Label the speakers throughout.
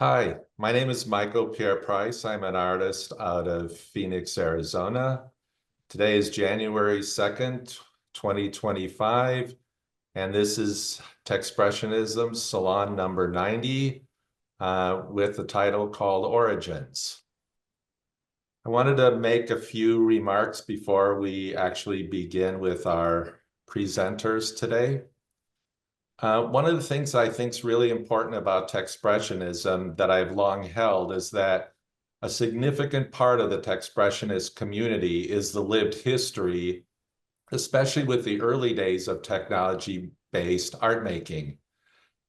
Speaker 1: Hi, my name is Michael Pierre Price. I'm an artist out of Phoenix, Arizona. Today is January 2nd, 2025, and this is Techspressionism Salon number 90 with the title called Origins. I wanted to make a few remarks before we actually begin with our presenters today. One of the things I think is really important about Techspressionism that I've long held is that a significant part of the Techspressionist community is the lived history, especially with the early days of technology-based art making,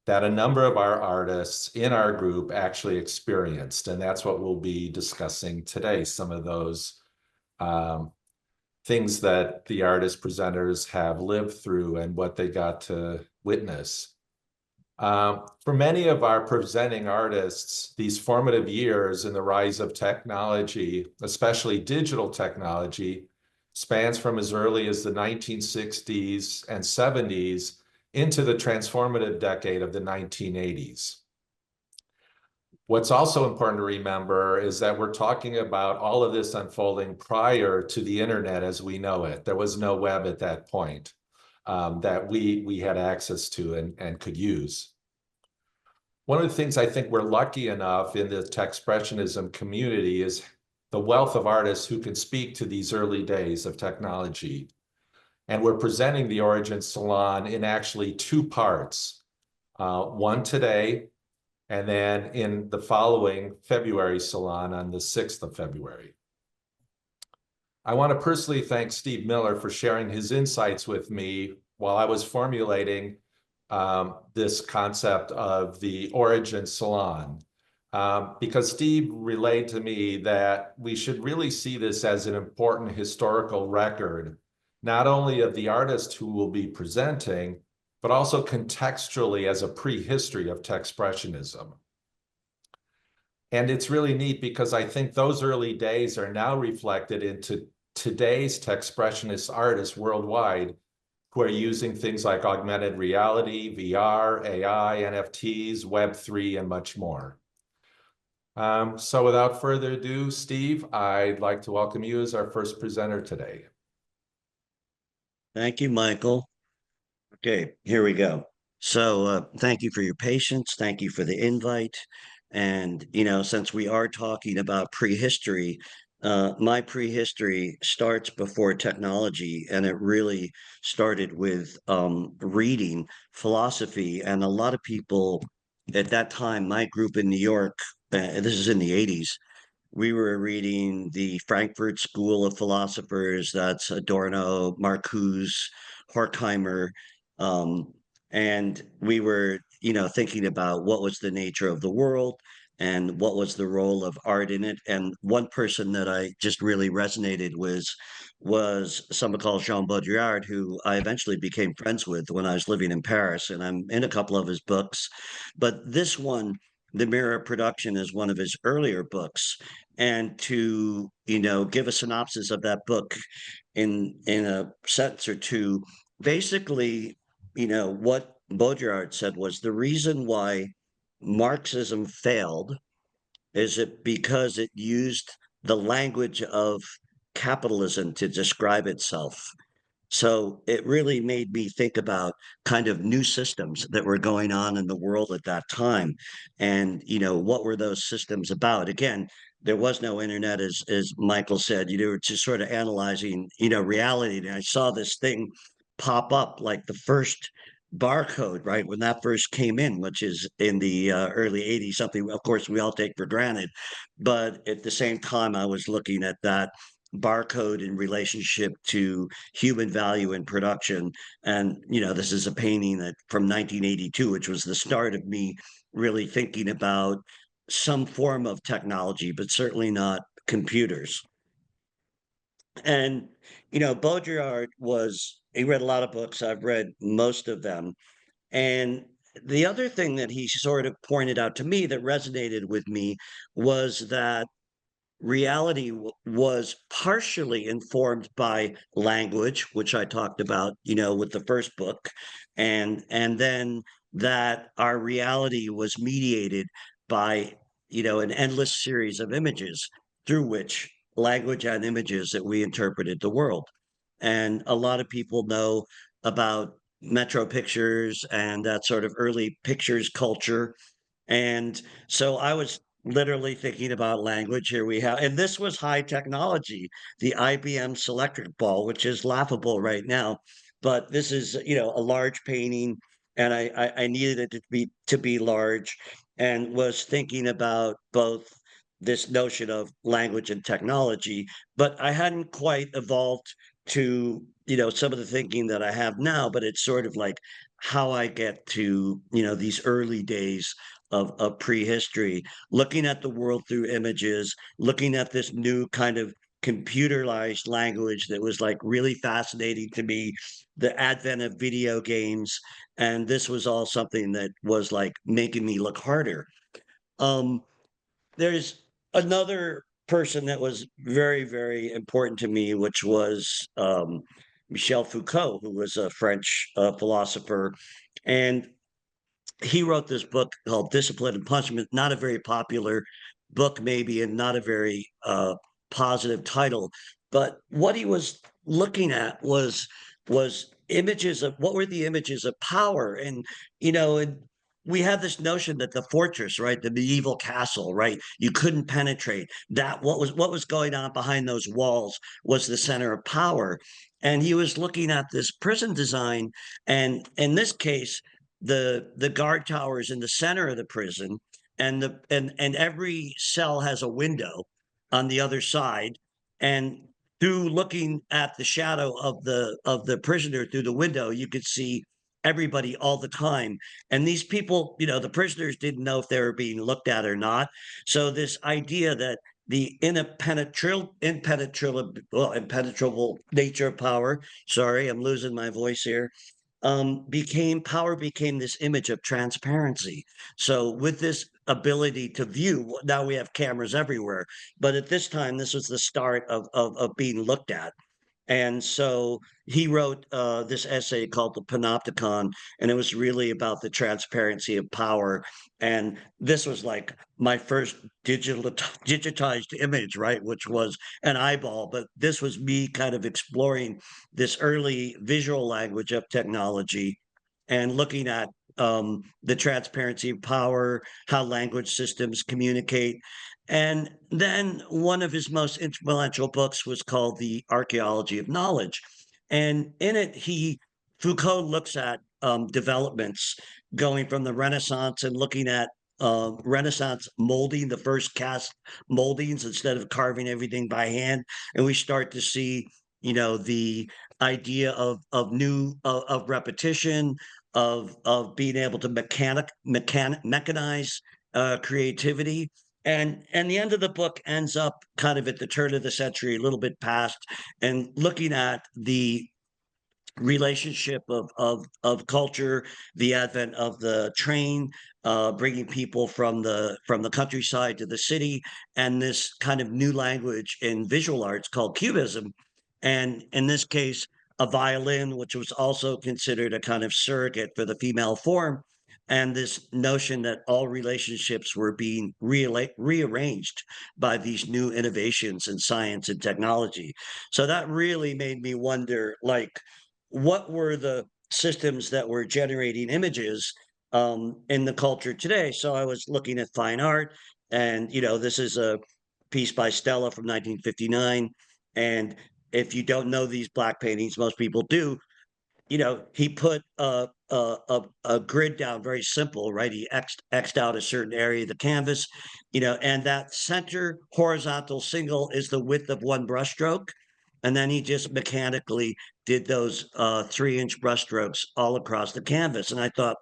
Speaker 1: that a number of our artists in our group actually experienced. And that's what we'll be discussing today, some of those things that the artist presenters have lived through and what they got to witness. For many of our presenting artists, these formative years in the rise of technology, especially digital technology, spans from as early as the 1960s and 70s into the transformative decade of the 1980s. What's also important to remember is that we're talking about all of this unfolding prior to the internet as we know it. There was no web at that point that we had access to and could use. One of the things I think we're lucky enough in the Techspressionism community is the wealth of artists who can speak to these early days of technology. And we're presenting the Origins Salon in actually two parts, one today, and then in the following February Salon on the 6th of February. I want to personally thank Steve Miller for sharing his insights with me while I was formulating this concept of the Origins Salon, because Steve relayed to me that we should really see this as an important historical record, not only of the artist who will be presenting, but also contextually as a prehistory of Techspressionism. And it's really neat because I think those early days are now reflected into today's Techspressionist artists worldwide who are using things like augmented reality, VR, AI, NFTs, Web3, and much more. So without further ado, Steve, I'd like to welcome you as our first presenter today.
Speaker 2: Thank you, Michael. Okay, here we go. So thank you for your patience. Thank you for the invite. And, since we are talking about prehistory, my prehistory starts before technology, and it really started with reading philosophy. And a lot of people at that time, my group in New York, this is in the 80s, we were reading the Frankfurt School of Philosophers. That's Adorno, Marcuse, Horkheimer. And we were, thinking about what was the nature of the world and what was the role of art in it. And one person that I just really resonated with was someone called Jean Baudrillard, who I eventually became friends with when I was living in Paris. And I'm in a couple of his books. But this one, The Mirror Production, is one of his earlier books. And to, give a synopsis of that book in a sentence or two, basically, what Baudrillard said was the reason why Marxism failed is it because it used the language of capitalism to describe itself. So it really made me think about kind of new systems that were going on in the world at that time. And, what were those systems about? Again, there was no internet, as Michael said, you were just sort of analyzing, reality. And I saw this thing pop up like the first barcode, right? When that first came in, which is in the early 80s, something, of course, we all take for granted. But at the same time, I was looking at that barcode in relationship to human value in production. And, this is a painting that from 1982, which was the start of me really thinking about some form of technology, but certainly not computers. And, Baudrillard he read a lot of books. I've read most of them. And the other thing that he sort of pointed out to me that resonated with me was that reality was partially informed by language, which I talked about, with the first book, and then that our reality was mediated by an endless series of images through which language and images that we interpreted the world. And a lot of people know about Metro Pictures and that sort of early pictures culture. And so I was literally thinking about language. Here we have, and this was high technology, the IBM Selectric Ball, which is laughable right now. But this is, a large painting, and I needed it to be large, and was thinking about both this notion of language and technology, but I hadn't quite evolved to, some of the thinking that I have now, but it's sort of like how I get to, these early days of prehistory, looking at the world through images, looking at this new kind of computerized language that was like really fascinating to me, the advent of video games. And this was all something that was like making me look harder. Um, there's another person that was very, very important to me, which was Michel Foucault, who was a French philosopher. And he wrote this book called Discipline and Punishment, not a very popular book, maybe, and not a very positive title. But what he was looking at was images of what were the images of power, and we have this notion that the fortress, right, the medieval castle, right, you couldn't penetrate that. What was going on behind those walls was the center of power, and he was looking at this prison design, and in this case the guard tower is in the center of the prison, and every cell has a window on the other side, and through looking at the shadow of the prisoner through the window, you could see everybody all the time. And these people, the prisoners didn't know if they were being looked at or not. So this idea that the impenetrable nature of power. Sorry, I'm losing my voice here, became this image of transparency. So with this ability to view, now we have cameras everywhere, but at this time, this was the start of being looked at. And so he wrote this essay called The Panopticon, and it was really about the transparency of power. And this was like my first digitized image, right, which was an eyeball. But this was me kind of exploring this early visual language of technology and looking at the transparency of power, how language systems communicate. And then one of his most influential books was called The Archaeology of Knowledge. And in it, Foucault looks at developments going from the Renaissance and looking at Renaissance molding, the first cast moldings instead of carving everything by hand. And we start to see, the idea of new of repetition, of being able to mechanize creativity. And the end of the book ends up kind of at the turn of the century, a little bit past, and looking at the relationship of culture, the advent of the train, bringing people from the countryside to the city, and this kind of new language in visual arts called cubism. And in this case, a violin, which was also considered a kind of surrogate for the female form, and this notion that all relationships were being rearranged by these new innovations in science and technology. So that really made me wonder, like, what were the systems that were generating images in the culture today? So I was looking at fine art, and this is a piece by Stella from 1959. And if you don't know these black paintings, most people do. He put a grid down, very simple, right? He xed out a certain area of the canvas, and that center horizontal single is the width of one brushstroke. And then he just mechanically did those 3-inch brushstrokes all across the canvas. And I thought,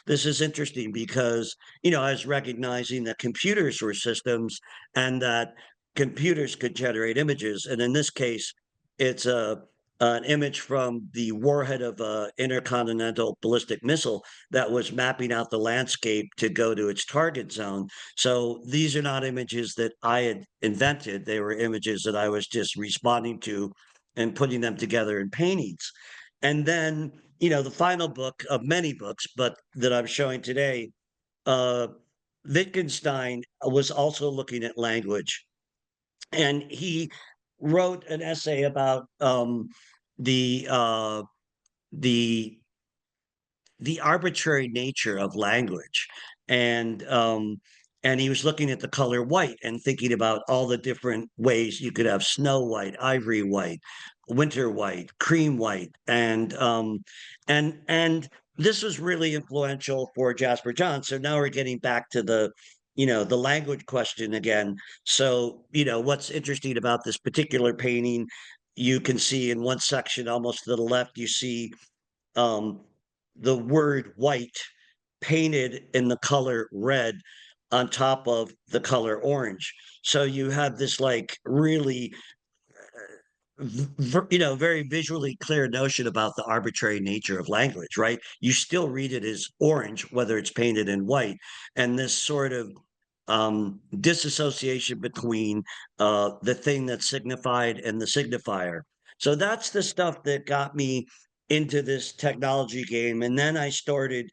Speaker 2: this is interesting because, I was recognizing that computers were systems and that computers could generate images. And in this case, it's an image from the warhead of an intercontinental ballistic missile that was mapping out the landscape to go to its target zone. So these are not images that I had invented. They were images that I was just responding to and putting them together in paintings. And then, the final book of many books, but that I'm showing today, uh, Wittgenstein was also looking at language, and he wrote an essay about the uh, the the arbitrary nature of language, and he was looking at the color white and thinking about all the different ways you could have snow white, ivory white, winter white, cream white, and this was really influential for Jasper John. So now we're getting back to the language question again. So what's interesting about this particular painting, you can see in one section almost to the left, you see um, the word white painted in the color red on top of the color orange. So you have this like really, very visually clear notion about the arbitrary nature of language, right? You still read it as orange, whether it's painted in white. And this sort of disassociation between the thing that's signified and the signifier. So that's the stuff that got me into this technology game. And then I started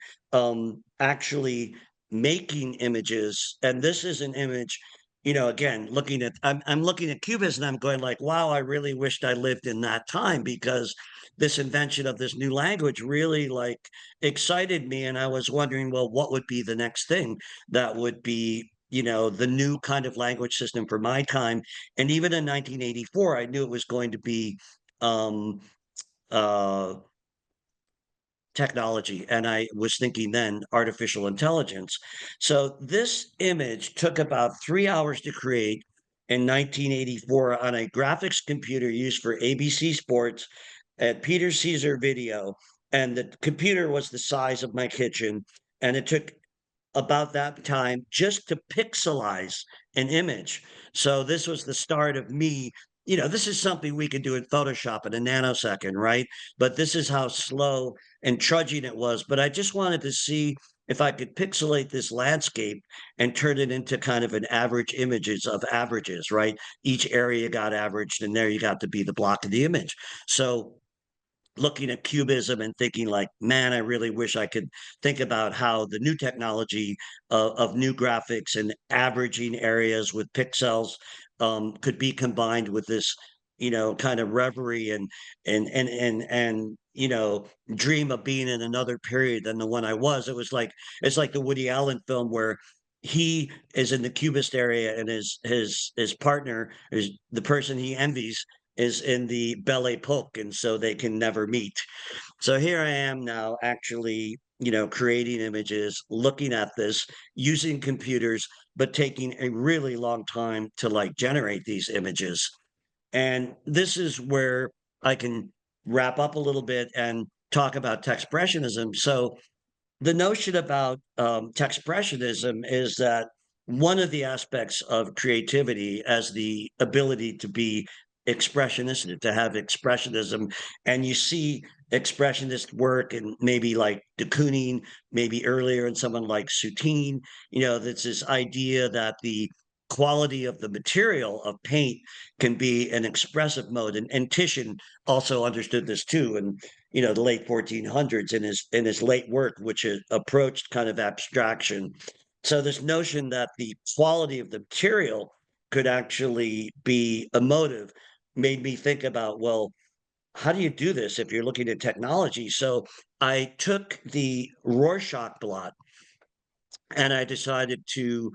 Speaker 2: actually making images. And this is an image, again, I'm looking at Cubism and I'm going like, wow, I really wished I lived in that time, because this invention of this new language really like excited me. And I was wondering, well, what would be the next thing that would be the new kind of language system for my time. And even in 1984, I knew it was going to be um, uh, technology. And I was thinking then artificial intelligence. So this image took about 3 hours to create in 1984 on a graphics computer used for ABC Sports at Peter Caesar Video. And the computer was the size of my kitchen. And it took about that time just to pixelize an image. So this was the start of me. This is something we can do in Photoshop in a nanosecond, right? But this is how slow and trudging it was. But I just wanted to see if I could pixelate this landscape and turn it into kind of an average images of averages, right? Each area got averaged, and there you got to be the block of the image. So looking at cubism and thinking like, man, I really wish I could think about how the new technology of new graphics and averaging areas with pixels could be combined with this, kind of reverie and dream of being in another period than the one I was. It's like the Woody Allen film where he is in the cubist area and his partner is the person he envies is in the Belle Epoque, and so they can never meet. So here I am now actually, creating images, looking at this, using computers, but taking a really long time to like generate these images. And this is where I can wrap up a little bit and talk about Techspressionism. So the notion about Techspressionism is that one of the aspects of creativity as the ability to be expressionist, to have expressionism, and you see expressionist work and maybe like de Kooning, maybe earlier, and someone like Soutine, that's this idea that the quality of the material of paint can be an expressive mode. And Titian also understood this too. And the late 1400s in his late work, which approached kind of abstraction. So this notion that the quality of the material could actually be emotive made me think about, well, how do you do this if you're looking at technology? So I took the Rorschach blot and I decided to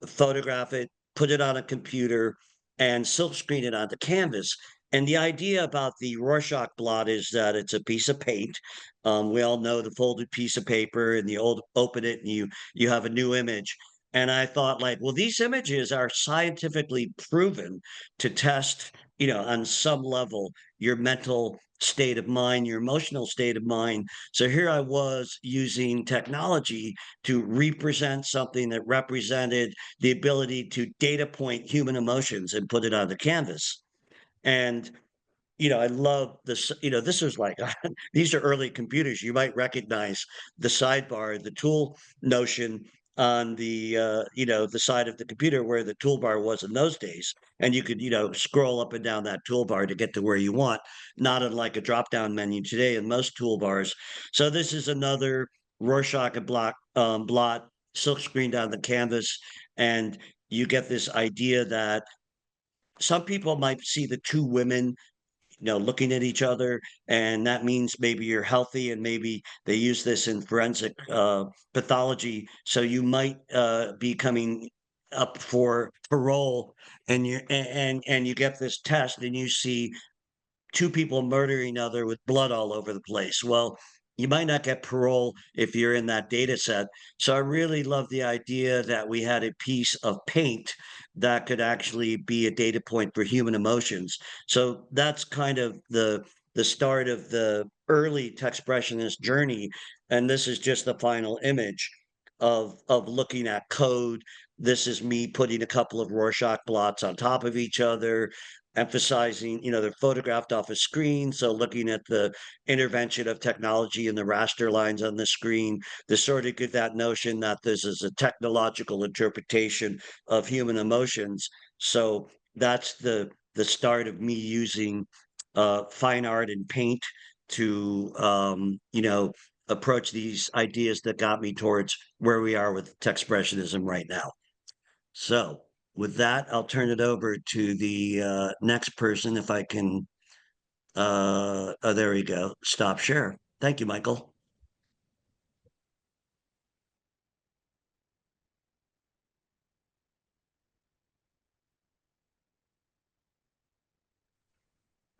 Speaker 2: photograph it, put it on a computer, and silkscreen it onto canvas. And the idea about the Rorschach blot is that it's a piece of paint. We all know the folded piece of paper, and you open it, and you have a new image. And I thought, like, well, these images are scientifically proven to test, on some level, your mental state of mind, your emotional state of mind. So here I was using technology to represent something that represented the ability to data point human emotions and put it on the canvas. And I love this. This was like these are early computers. You might recognize the sidebar, the tool notion on the side of the computer where the toolbar was in those days, and you could scroll up and down that toolbar to get to where you want, not unlike a drop down menu today in most toolbars. So this is another Rorschach and blot silk screened on the canvas, and you get this idea that some people might see the two women, looking at each other, and that means maybe you're healthy, and maybe they use this in forensic pathology. So you might be coming up for parole, and you get this test, and you see two people murdering each other with blood all over the place. Well, you might not get parole if you're in that data set. So I really love the idea that we had a piece of paint that could actually be a data point for human emotions. So that's kind of the start of the early Techspressionist journey. And this is just the final image of looking at code. This is me putting a couple of Rorschach blots on top of each other, emphasizing, they're photographed off a screen. So looking at the intervention of technology and the raster lines on the screen, to sort of get that notion that this is a technological interpretation of human emotions. So that's the start of me using fine art and paint to, approach these ideas that got me towards where we are with Techspressionism right now. So with that, I'll turn it over to the next person, if I can. Oh, there we go. Stop share. Thank you, Michael.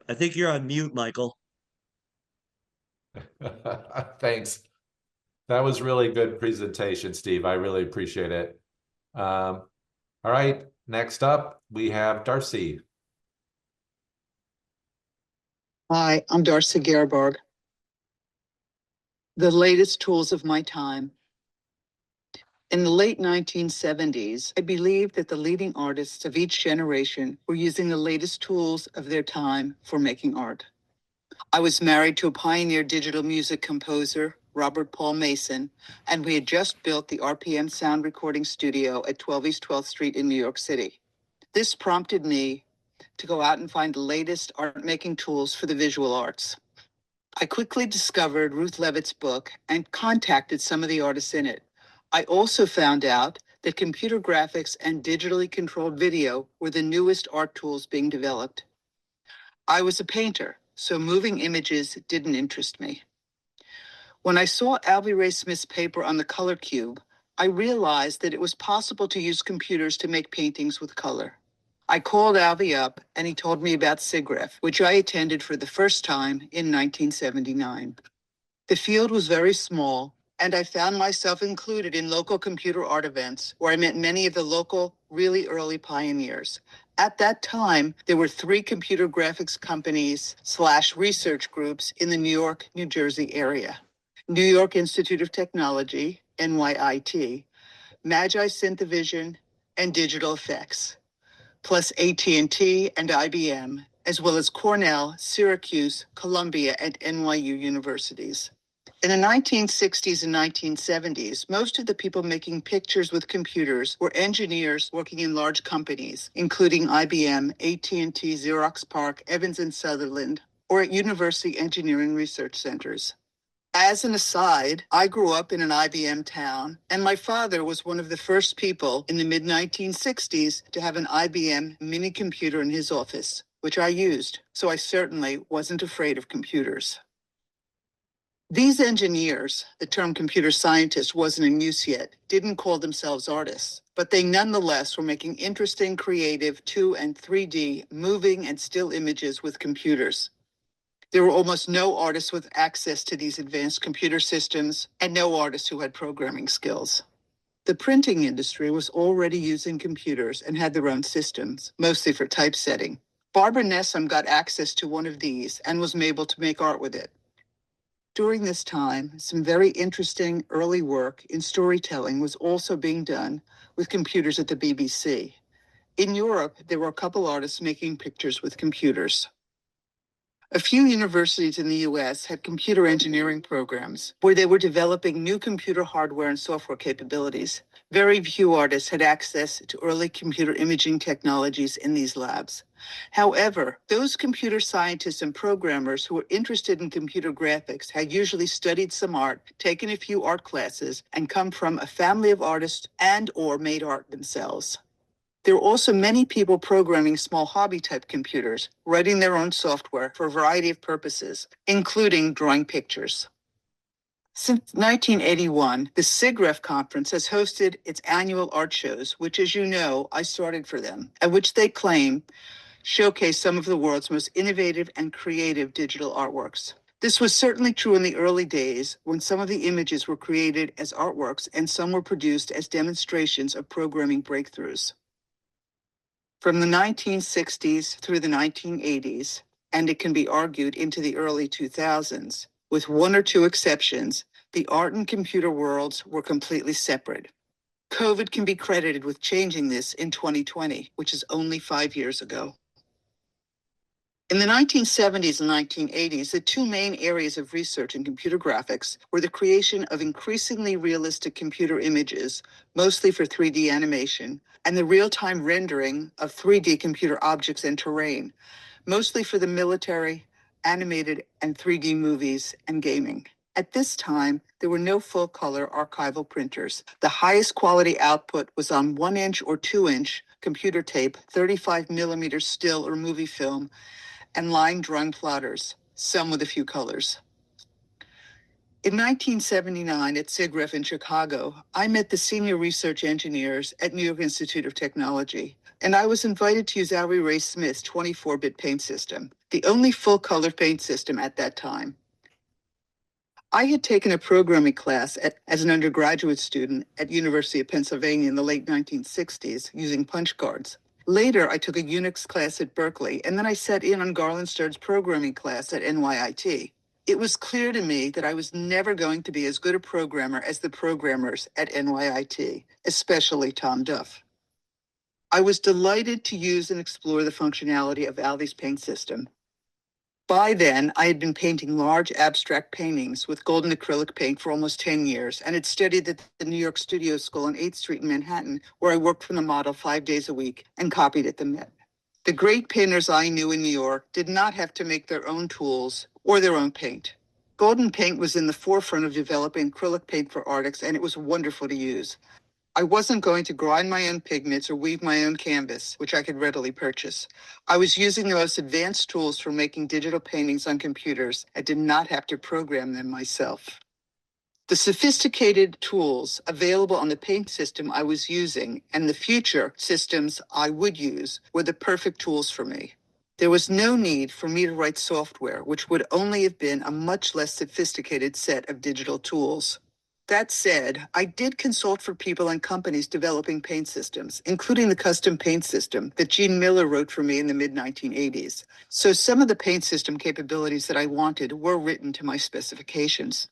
Speaker 2: I think you're on mute, Michael.
Speaker 1: Thanks. That was really good presentation, Steve. I really appreciate it. All right, next up, we have Darcy.
Speaker 3: Hi, I'm Darcy Gerbarg. The latest tools of my time. In the late 1970s, I believed that the leading artists of each generation were using the latest tools of their time for making art. I was married to a pioneer digital music composer, Robert Paul Mason, and we had just built the RPM sound recording studio at 12 East 12th Street in New York City. This prompted me to go out and find the latest art-making tools for the visual arts. I quickly discovered Ruth Levitt's book and contacted some of the artists in it. I also found out that computer graphics and digitally controlled video were the newest art tools being developed. I was a painter, so moving images didn't interest me. When I saw Albie Ray Smith's paper on the color cube, I realized that it was possible to use computers to make paintings with color. I called Albie up and he told me about SIGGRAPH, which I attended for the first time in 1979. The field was very small, and I found myself included in local computer art events where I met many of the local, really early pioneers. At that time, there were 3 computer graphics companies / research groups in the New York, New Jersey area. New York Institute of Technology, NYIT, Magi Synthevision, and Digital Effects, plus AT&T and IBM, as well as Cornell, Syracuse, Columbia, and NYU universities. In the 1960s and 1970s, most of the people making pictures with computers were engineers working in large companies, including IBM, AT&T, Xerox PARC, Evans and Sutherland, or at university engineering research centers. As an aside, I grew up in an IBM town, and my father was one of the first people in the mid-1960s to have an IBM mini computer in his office, which I used, so I certainly wasn't afraid of computers. These engineers, the term computer scientist wasn't in use yet, didn't call themselves artists, but they nonetheless were making interesting, creative 2 and 3D moving and still images with computers. There were almost no artists with access to these advanced computer systems and no artists who had programming skills. The printing industry was already using computers and had their own systems, mostly for typesetting. Barbara Nessum got access to one of these and was able to make art with it. During this time, some very interesting early work in storytelling was also being done with computers at the BBC. In Europe, there were a couple artists making pictures with computers. A few universities in the US had computer engineering programs where they were developing new computer hardware and software capabilities. Very few artists had access to early computer imaging technologies in these labs. However, those computer scientists and programmers who were interested in computer graphics had usually studied some art, taken a few art classes, and come from a family of artists and/or made art themselves. There are also many people programming small hobby-type computers, writing their own software for a variety of purposes, including drawing pictures. Since 1981, the SIGGRAPH conference has hosted its annual art shows, which, as you know, I started for them, at which they claim showcase some of the world's most innovative and creative digital artworks. This was certainly true in the early days when some of the images were created as artworks and some were produced as demonstrations of programming breakthroughs. From the 1960s through the 1980s, and it can be argued into the early 2000s, with one or two exceptions, the art and computer worlds were completely separate. COVID can be credited with changing this in 2020, which is only 5 years ago. In the 1970s and 1980s, the two main areas of research in computer graphics were the creation of increasingly realistic computer images, mostly for 3D animation, and the real-time rendering of 3D computer objects and terrain, mostly for the military, animated, and 3D movies and gaming. At this time, there were no full-color archival printers. The highest quality output was on 1-inch or 2-inch computer tape, 35 millimeter still or movie film, and line drawing plotters, some with a few colors. In 1979 at SIGGRAPH in Chicago, I met the senior research engineers at New York Institute of Technology, and I was invited to use Alvy Ray Smith's 24-bit paint system, the only full-color paint system at that time. I had taken a programming class as an undergraduate student at University of Pennsylvania in the late 1960s using punch cards. Later, I took a Unix class at Berkeley, and then I sat in on Garland Sturd's programming class at NYIT. It was clear to me that I was never going to be as good a programmer as the programmers at NYIT, especially Tom Duff. I was delighted to use and explore the functionality of Alvy's paint system. By then, I had been painting large abstract paintings with golden acrylic paint for almost 10 years and had studied at the New York Studio School on 8th Street in Manhattan, where I worked from the model 5 days a week and copied at the Met. The great painters I knew in New York did not have to make their own tools or their own paint. Golden paint was in the forefront of developing acrylic paint for artists, and it was wonderful to use. I wasn't going to grind my own pigments or weave my own canvas, which I could readily purchase. I was using the most advanced tools for making digital paintings on computers and did not have to program them myself. The sophisticated tools available on the paint system I was using and the future systems I would use were the perfect tools for me. There was no need for me to write software, which would only have been a much less sophisticated set of digital tools. That said, I did consult for people and companies developing paint systems, including the custom paint system that Gene Miller wrote for me in the mid-1980s. So some of the paint system capabilities that I wanted were written to my specifications.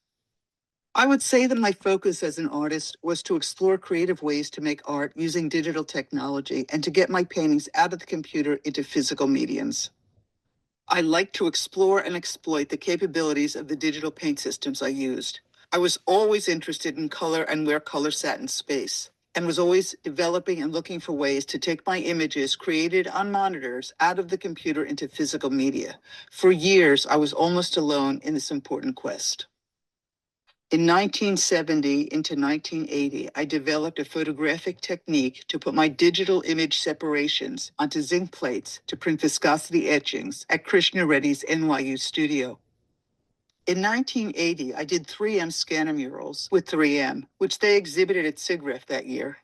Speaker 3: I would say that my focus as an artist was to explore creative ways to make art using digital technology and to get my paintings out of the computer into physical mediums. I like to explore and exploit the capabilities of the digital paint systems I used. I was always interested in color and where color sat in space, and was always developing and looking for ways to take my images created on monitors out of the computer into physical media. For years, I was almost alone in this important quest. In 1970 into 1980, I developed a photographic technique to put my digital image separations onto zinc plates to print viscosity etchings at Krishna Reddy's NYU studio. In 1980, I did 3M scanner murals with 3M, which they exhibited at SIGGRAPH that year.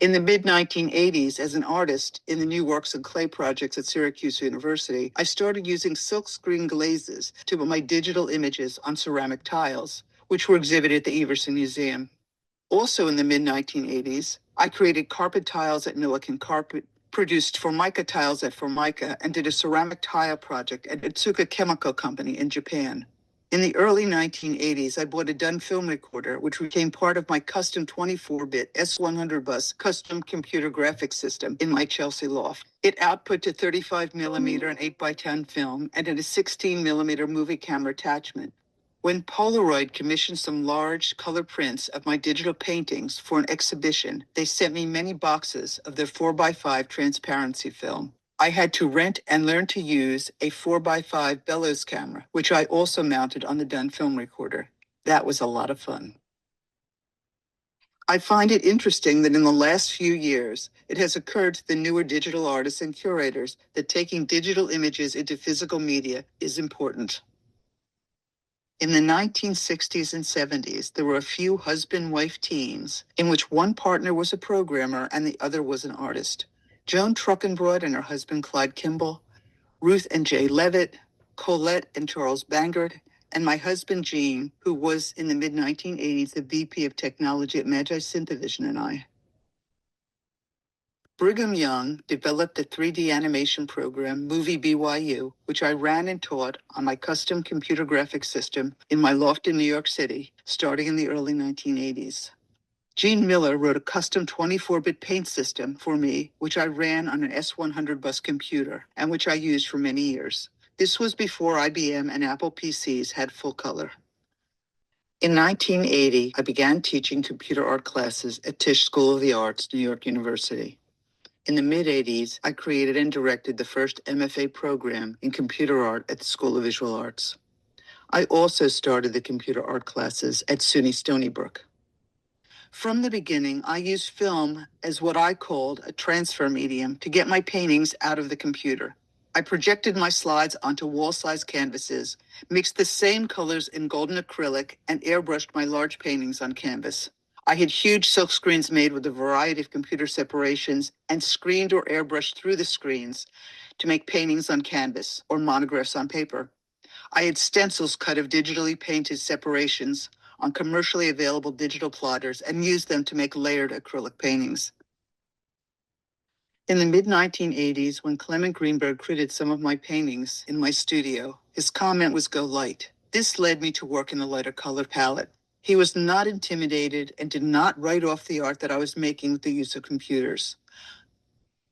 Speaker 3: In the mid-1980s, as an artist in the new Works and Clay projects at Syracuse University, I started using silkscreen glazes to put my digital images on ceramic tiles, which were exhibited at the Everson Museum. Also in the mid-1980s, I created carpet tiles at Milliken Carpet, produced Formica tiles at Formica, and did a ceramic tile project at Otsuka Chemical Company in Japan. In the early 1980s, I bought a Dunn film recorder, which became part of my custom 24-bit S100 bus custom computer graphics system in my Chelsea loft. It output to 35mm and 8x10 film and had a 16mm movie camera attachment. When Polaroid commissioned some large color prints of my digital paintings for an exhibition, they sent me many boxes of their 4x5 transparency film. I had to rent and learn to use a 4x5 bellows camera, which I also mounted on the Dunn film recorder. That was a lot of fun. I find it interesting that in the last few years, it has occurred to the newer digital artists and curators that taking digital images into physical media is important. In the 1960s and 70s, there were a few husband-wife teams in which one partner was a programmer and the other was an artist. Joan Truckenbroad and her husband Clyde Kimball, Ruth and Jay Levitt, Colette and Charles Bangard, and my husband Gene, who was in the mid-1980s the VP of Technology at Magi Synthevision, and I. Brigham Young developed a 3D animation program, Movie BYU, which I ran and taught on my custom computer graphics system in my loft in New York City, starting in the early 1980s. Gene Miller wrote a custom 24-bit paint system for me, which I ran on an S100 bus computer and which I used for many years. This was before IBM and Apple PCs had full color. In 1980, I began teaching computer art classes at Tisch School of the Arts, New York University. In the mid-80s, I created and directed the first MFA program in computer art at the School of Visual Arts. I also started the computer art classes at SUNY Stony Brook. From the beginning, I used film as what I called a transfer medium to get my paintings out of the computer. I projected my slides onto wall-sized canvases, mixed the same colors in golden acrylic, and airbrushed my large paintings on canvas. I had huge silk screens made with a variety of computer separations and screened or airbrushed through the screens to make paintings on canvas or monographs on paper. I had stencils cut of digitally painted separations on commercially available digital plotters and used them to make layered acrylic paintings. In the mid-1980s, when Clement Greenberg credited some of my paintings in my studio, his comment was "go light." This led me to work in the lighter color palette. He was not intimidated and did not write off the art that I was making with the use of computers.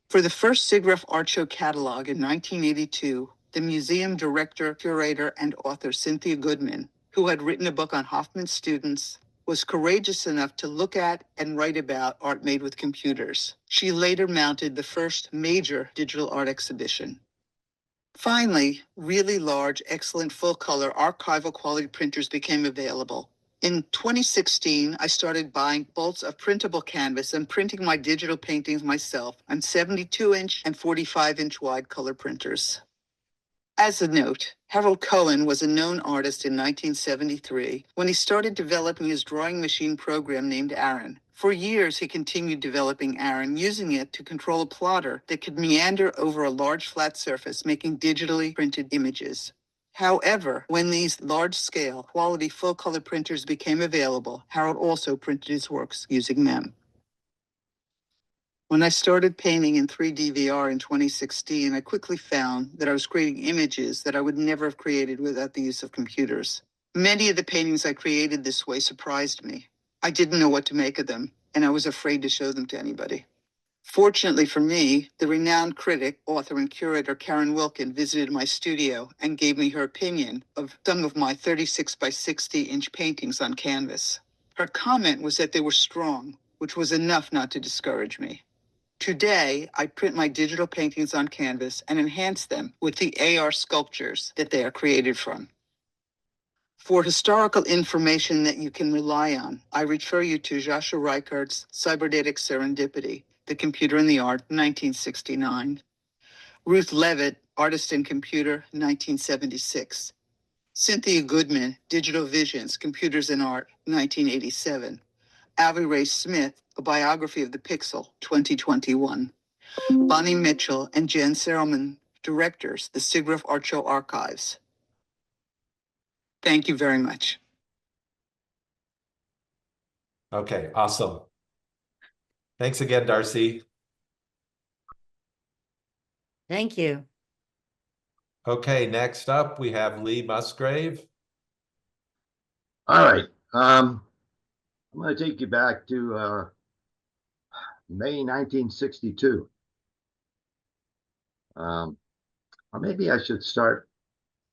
Speaker 3: For the first SIGGRAPH Art Show catalog in 1982, the museum director, curator, and author Cynthia Goodman, who had written a book on Hoffman's students, was courageous enough to look at and write about art made with computers. She later mounted the first major digital art exhibition. Finally, really large, excellent full-color archival quality printers became available. In 2016, I started buying bolts of printable canvas and printing my digital paintings myself on 72-inch and 45-inch wide color printers. As a note, Harold Cohen was a known artist in 1973 when he started developing his drawing machine program named Aaron. For years, he continued developing Aaron, using it to control a plotter that could meander over a large flat surface, making digitally printed images. However, when these large-scale, quality full-color printers became available, Harold also printed his works using them. When I started painting in 3D VR in 2016, I quickly found that I was creating images that I would never have created without the use of computers. Many of the paintings I created this way surprised me. I didn't know what to make of them, and I was afraid to show them to anybody. Fortunately for me, the renowned critic, author, and curator Karen Wilkin visited my studio and gave me her opinion of some of my 36 by 60-inch paintings on canvas. Her comment was that they were strong, which was enough not to discourage me. Today, I print my digital paintings on canvas and enhance them with the AR sculptures that they are created from. For historical information that you can rely on, I refer you to Joshua Reichardt's Cybernetic Serendipity, The Computer and the Art, 1969. Ruth Levitt, Artist and Computer, 1976. Cynthia Goodman, Digital Visions, Computers and Art, 1987. Avi Ray Smith, A Biography of the Pixel, 2021. Bonnie Mitchell and Jen Serelman, directors, the SIGGRAPH Art Show Archives. Thank you very much.
Speaker 1: Okay, awesome. Thanks again, Darcy.
Speaker 4: Thank you.
Speaker 1: Okay, next up we have Lee Musgrave.
Speaker 4: All right. I'm going to take you back to May 1962. Or maybe I should start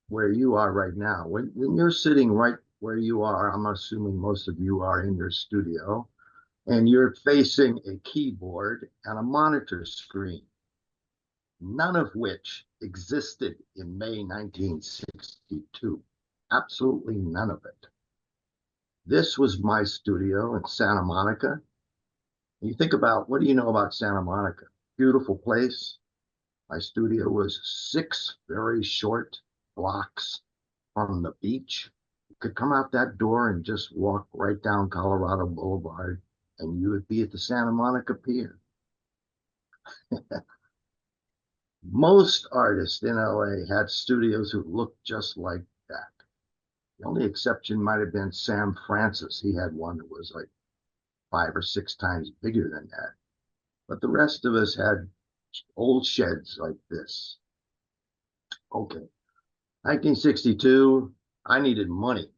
Speaker 4: where you are right now. When you're sitting right where you are, I'm assuming most of you are in your studio, and you're facing a keyboard and a monitor screen, none of which existed in May 1962. Absolutely none of it. This was my studio in Santa Monica. You think about, what do you know about Santa Monica? Beautiful place. My studio was 6 very short blocks from the beach. You could come out that door and just walk right down Colorado Boulevard, and you would be at the Santa Monica Pier. Most artists in LA had studios who looked just like that. The only exception might have been Sam Francis. He had one that was like 5 or 6 times bigger than that. But the rest of us had old sheds like this. Okay. 1962, I needed money.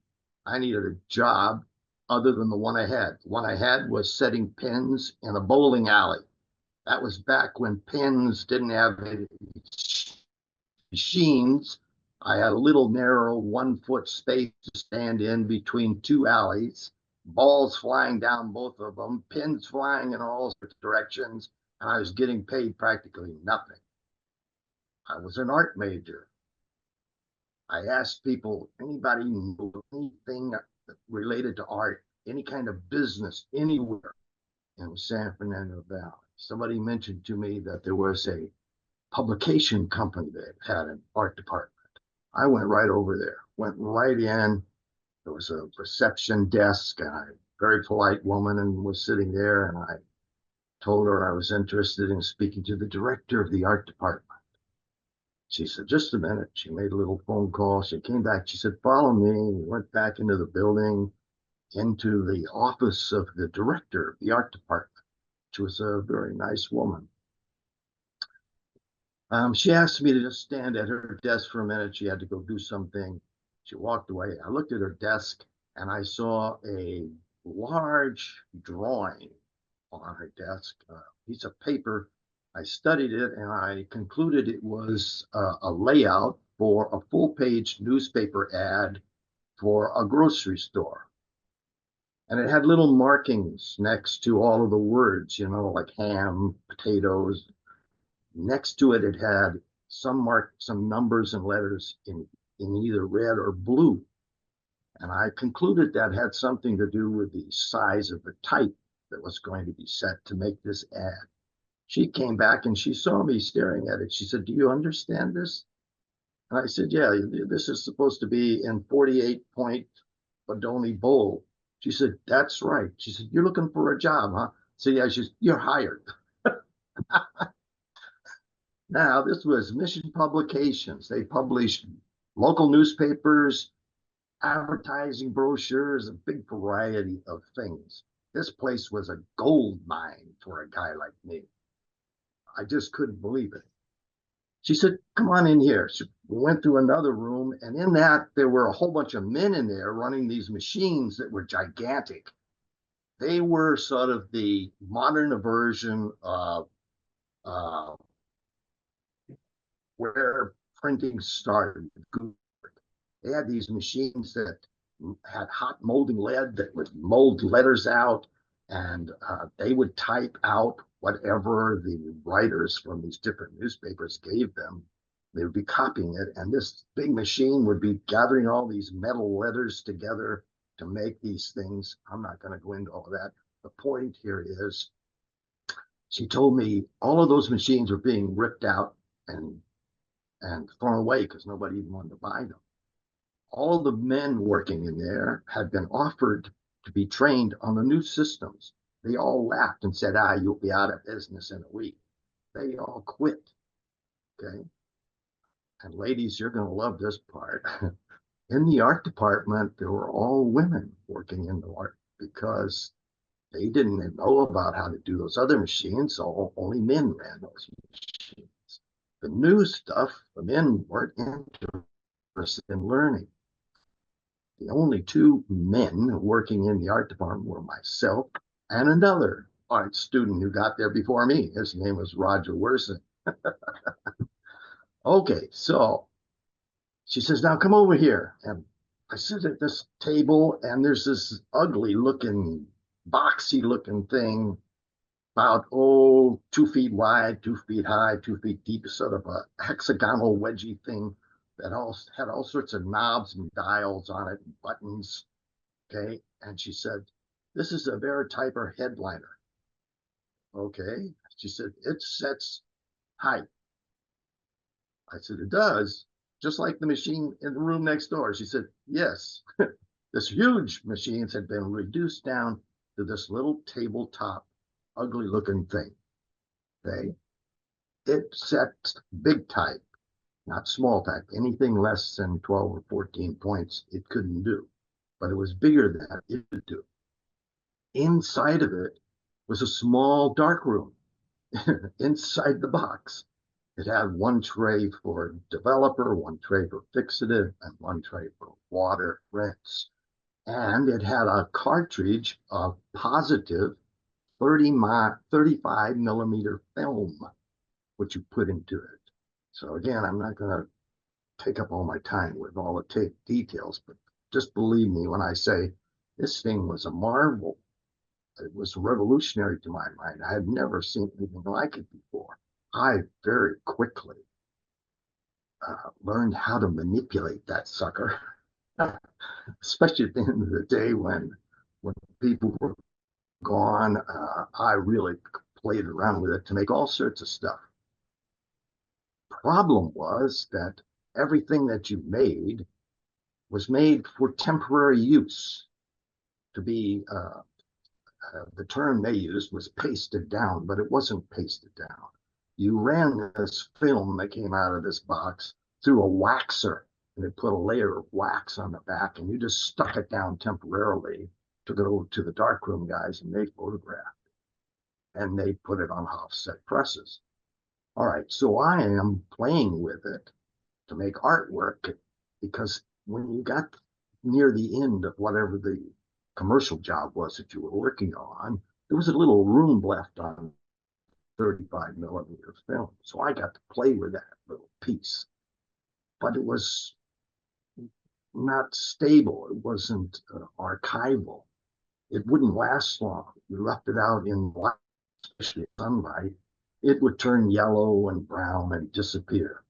Speaker 4: I needed a job other than the one I had. The one I had was setting pins in a bowling alley. That was back when pins didn't have any machines. I had a little narrow 1-foot space to stand in between 2 alleys, balls flying down both of them, pins flying in all directions, and I was getting paid practically nothing. I was an art major. I asked people, anybody know anything related to art, any kind of business anywhere in San Fernando Valley? Somebody mentioned to me that there was a publication company that had an art department. I went right over there, went right in. There was a reception desk, and a very polite woman and was sitting there, and I told her I was interested in speaking to the director of the art department. She said, just a minute. She made a little phone call. She came back. She said, follow me. We went back into the building, into the office of the director of the art department. She was a very nice woman. She asked me to just stand at her desk for a minute. She had to go do something. She walked away. I looked at her desk, and I saw a large drawing on her desk, a piece of paper. I studied it, and I concluded it was a layout for a full-page newspaper ad for a grocery store. And it had little markings next to all of the words, you know, like ham, potatoes. Next to it, it had some numbers and letters in either red or blue. And I concluded that had something to do with the size of the type that was going to be set to make this ad. She came back and she saw me staring at it. She said, do you understand this? And I said, yeah, this is supposed to be in 48-point Bodoni bold. She said, that's right. She said, you're looking for a job, huh? So yeah, you're hired. Now, this was Mission Publications. They published local newspapers, advertising brochures, a big variety of things. This place was a gold mine for a guy like me. I just couldn't believe it. She said, come on in here. We went through another room, and in that, there were a whole bunch of men in there running these machines that were gigantic. They were sort of the modern version of where printing started. They had these machines that had hot molding lead that would mold letters out, and they would type out whatever the writers from these different newspapers gave them. They would be copying it, and this big machine would be gathering all these metal letters together to make these things. I'm not going to go into all of that. The point here is, she told me all of those machines were being ripped out and thrown away because nobody even wanted to buy them. All of the men working in there had been offered to be trained on the new systems. They all laughed and said, you'll be out of business in a week. They all quit, okay? And ladies, you're gonna love this part. In the art department, there were all women working in the art because they didn't know about how to do those other machines, so only men ran those machines. The new stuff, the men weren't interested in learning. The only two men working in the art department were myself and another art student who got there before me. His name was Roger Werson. Okay, so she says, now come over here. And I sit at this table, and there's this ugly looking, boxy looking thing, about, 2 feet wide, 2 feet high, 2 feet deep, sort of a hexagonal wedgy thing that had all sorts of knobs and dials on it and buttons. Okay. And she said, this is a Verityper headliner. Okay. She said, it sets height. I said, it does, just like the machine in the room next door. She said, yes. This huge machines had been reduced down to this little tabletop, ugly looking thing. Okay. It sets big type, not small type. Anything less than 12 or 14 points, it couldn't do. But it was bigger than that, it could do. Inside of it was a small dark room. Inside the box, it had one tray for developer, one tray for fixative, and one tray for water rinse. And it had a cartridge of positive 35 millimeter film, which you put into it. So again, I'm not going to take up all my time with all the tape details, but just believe me when I say this thing was a marvel. It was revolutionary to my mind. I had never seen anything like it before. I very quickly learned how to manipulate that sucker, especially at the end of the day when people were gone. I really played around with it to make all sorts of stuff. Problem was that everything that you made was made for temporary use. To be, the term they used was pasted down, but it wasn't pasted down. You ran this film that came out of this box through a waxer, and it put a layer of wax on the back, and you just stuck it down temporarily, took it over to the darkroom guys, and they photographed it. And they put it on offset presses. All right, so I am playing with it to make artwork, because when you got near the end of whatever the commercial job was that you were working on, there was a little room left on 35 millimeter film. So I got to play with that little piece, but it was not stable. It wasn't archival. It wouldn't last long. You left it out in light, especially sunlight, it would turn yellow and brown and disappear.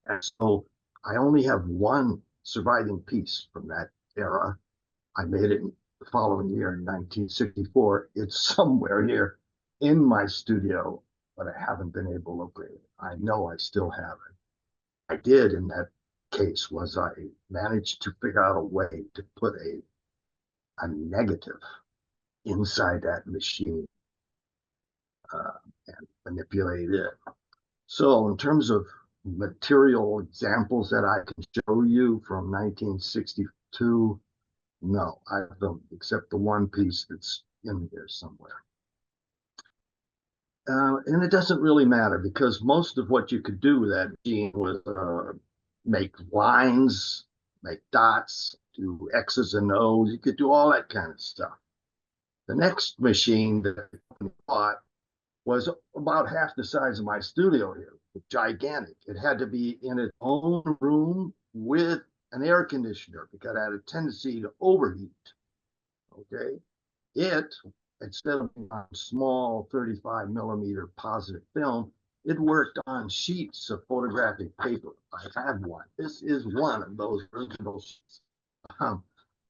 Speaker 4: And so I only have one surviving piece from that era. I made it the following year in 1964. It's somewhere here in my studio, but I haven't been able to locate it. I know I still have it. I did in that case was I managed to figure out a way to put a negative inside that machine and manipulate it. So in terms of material examples that I can show you from 1962, no, I don't, except the one piece that's in there somewhere. And it doesn't really matter, because most of what you could do with that machine was make lines, make dots, do X's and O's. You could do all that kind of stuff. The next machine that I bought was about half the size of my studio here, gigantic. It had to be in its own room with an air conditioner because it had a tendency to overheat. Okay, it, instead of on small 35 millimeter positive film, it worked on sheets of photographic paper. I have one. This is one of those original sheets.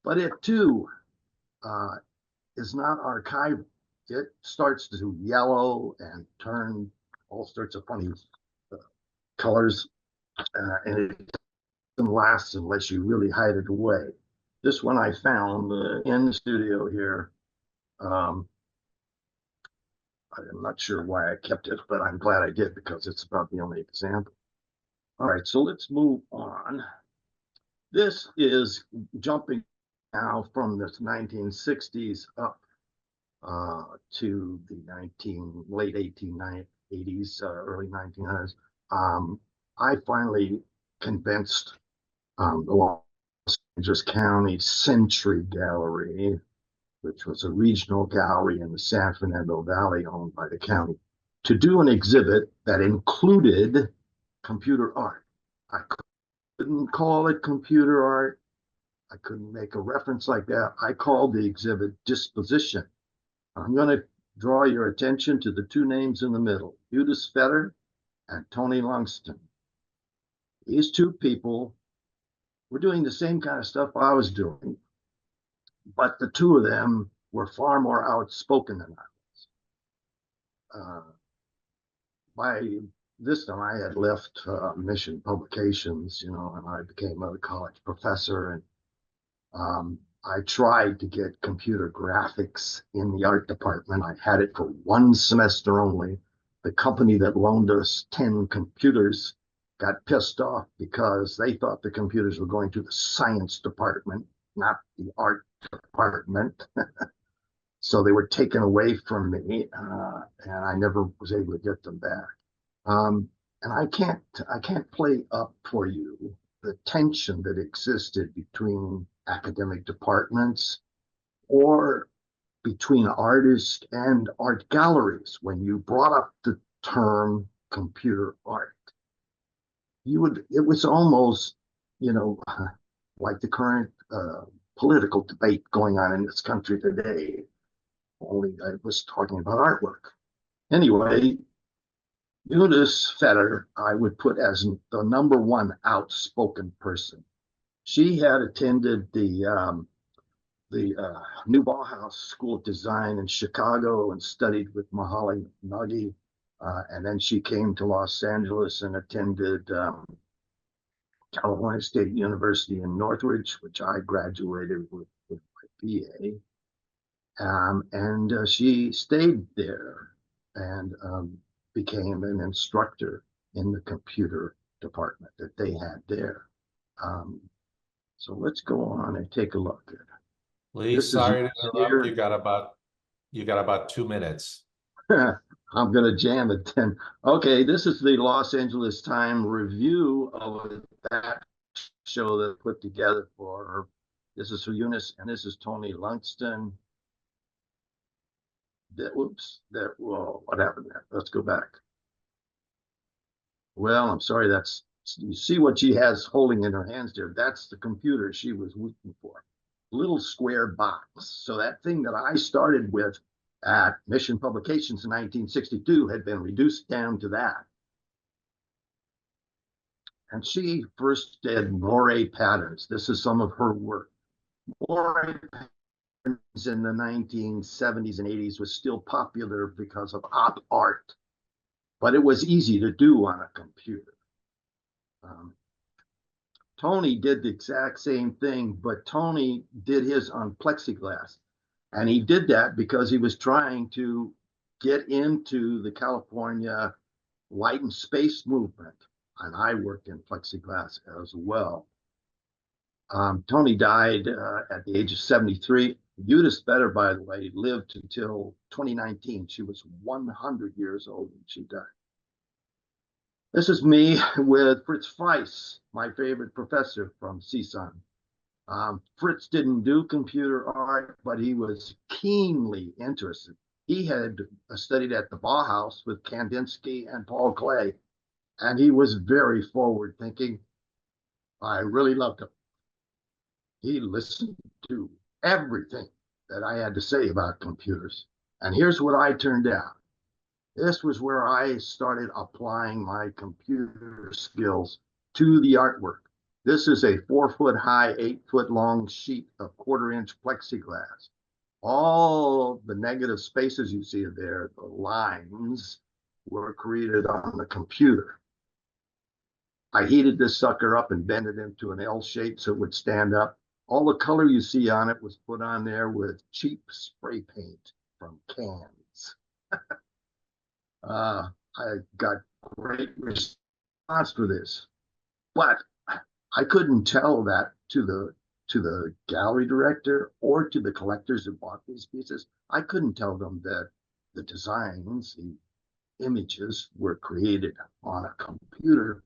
Speaker 4: But it too is not archival. It starts to yellow and turn all sorts of funny colors, and it doesn't last unless you really hide it away. This one I found in the studio here. I'm not sure why I kept it, but I'm glad I did, because it's about the only example. All right, so let's move on. This is jumping now from the 1960s up to the late 1880s, early 1900s. I finally convinced the law Angeles County Century Gallery, which was a regional gallery in the San Fernando Valley owned by the county, to do an exhibit that included computer art. I couldn't call it computer art. I couldn't make a reference like that. I called the exhibit Disposition. I'm going to draw your attention to the two names in the middle, Judith Fetter and Tony Langston. These two people were doing the same kind of stuff I was doing, but the two of them were far more outspoken than I was. By this time, I had left Mission Publications, and I became a college professor, and I tried to get computer graphics in the art department. I had it for one semester only. The company that loaned us 10 computers got pissed off because they thought the computers were going to the science department, not the art department. So they were taken away from me, and I never was able to get them back. And I can't play up for you the tension that existed between academic departments or between artists and art galleries when you brought up the term computer art. It was almost, like the current political debate going on in this country today, only I was talking about artwork. Anyway, Eunice Fetter, I would put as the number one outspoken person. She had attended the new Bauhaus School of Design in Chicago and studied with Mahaly Nagy. And then she came to Los Angeles and attended California State University in Northridge, which I graduated with my BA. And she stayed there and became an instructor in the computer department that they had there. So let's go on and take a look at it.
Speaker 1: Please, sorry to interrupt. You got about 2 minutes.
Speaker 4: I'm going to jam it then. Okay, this is the Los Angeles Times review of that show that I put together for her. This is for Eunice, and this is Tony Langston. Whoa, what happened there? Let's go back. Well, I'm sorry, you see what she has holding in her hands there? That's the computer she was looking for. Little square box. So that thing that I started with at Mission Publications in 1962 had been reduced down to that. And she first did moire patterns. This is some of her work. Moire patterns in the 1970s and 80s was still popular because of op art, but it was easy to do on a computer. Tony did the exact same thing, but Tony did his on plexiglass. And he did that because he was trying to get into the California light and space movement. And I worked in plexiglass as well. Tony died at the age of 73. Judith Fetter, by the way, lived until 2019. She was 100 years old when she died. This is me with Fritz Faiss, my favorite professor from CSUN. Fritz didn't do computer art, but he was keenly interested. He had studied at the Bauhaus with Kandinsky and Paul Klee, and he was very forward-thinking. I really loved him. He listened to everything that I had to say about computers. And here's what I turned out. This was where I started applying my computer skills to the artwork. This is a 4-foot high, 8-foot long sheet of 1/4-inch plexiglass. All the negative spaces you see there, the lines, were created on the computer. I heated this sucker up and bent it into an L shape so it would stand up. All the color you see on it was put on there with cheap spray paint from cans. I got great response for this, but I couldn't tell that to the gallery director or to the collectors who bought these pieces. I couldn't tell them that the designs, the images were created on a computer.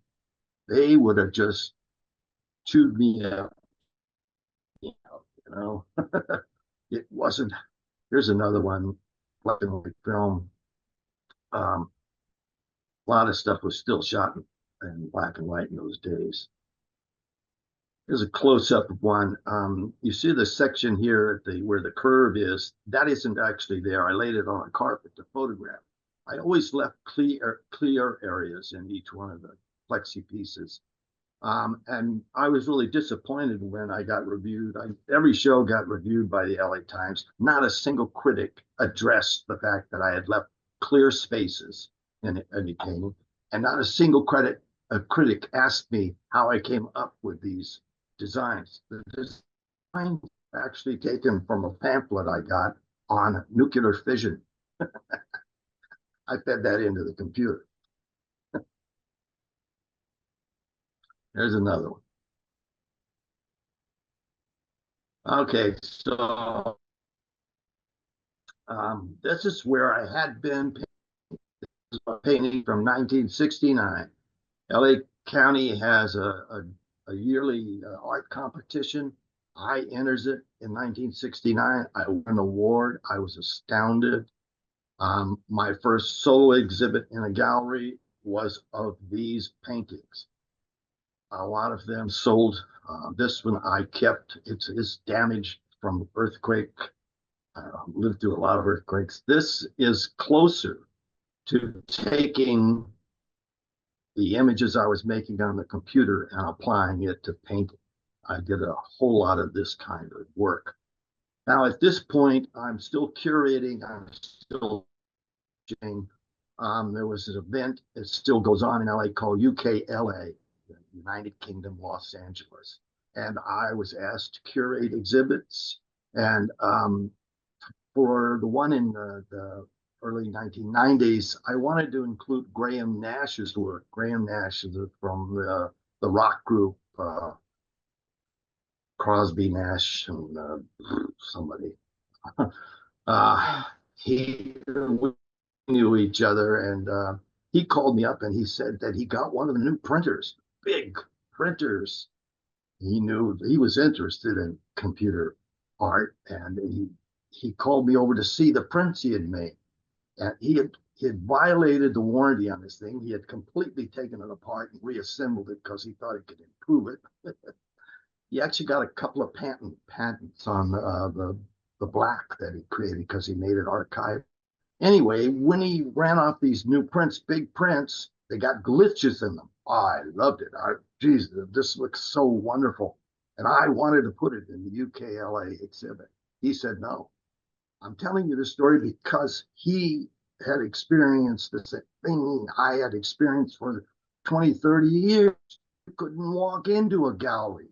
Speaker 4: They would have just chewed me up you know. It wasn't. Here's another one, black and white film. A lot of stuff was still shot in black and white in those days. Here's a close-up of one. You see the section here at the where the curve is. That isn't actually there. I laid it on a carpet to photograph. I always left clear areas in each one of the plexi pieces. And I was really disappointed when I got reviewed. Every show got reviewed by the LA Times. Not a single critic addressed the fact that I had left clear spaces in any painting, and not a single critic asked me how I came up with these designs. The design actually taken from a pamphlet I got on nuclear fission. I fed that into the computer. There's another one. Okay, so this is where I had been painting from 1969. LA County has a yearly art competition. I enters it in 1969. I won an award. I was astounded. My first solo exhibit in a gallery was of these paintings. A lot of them sold. This one I kept. It's damaged from earthquake. Lived through a lot of earthquakes. This is closer to taking the images I was making on the computer and applying it to painting. I did a whole lot of this kind of work. Now, at this point, I'm still curating. I'm still doing. There was an event. It still goes on in LA called UKLA. United Kingdom, Los Angeles. And I was asked to curate exhibits. And for the one in the early 1990s, I wanted to include Graham Nash's work. Graham Nash is from the rock group Crosby, Nash, and somebody. We knew each other, and he called me up and he said that he got one of the new printers, big printers. He knew he was interested in computer art, and he called me over to see the prints he had made. And he had violated the warranty on this thing. He had completely taken it apart and reassembled it because he thought it could improve it. He actually got a couple of patents on the black that he created because he made it archive. Anyway, when he ran off these new prints, big prints, they got glitches in them. Oh, I loved it. Geez, this looks so wonderful. And I wanted to put it in the UKLA exhibit. He said, no. I'm telling you this story because he had experienced the same thing I had experienced for 20, 30 years. You couldn't walk into a gallery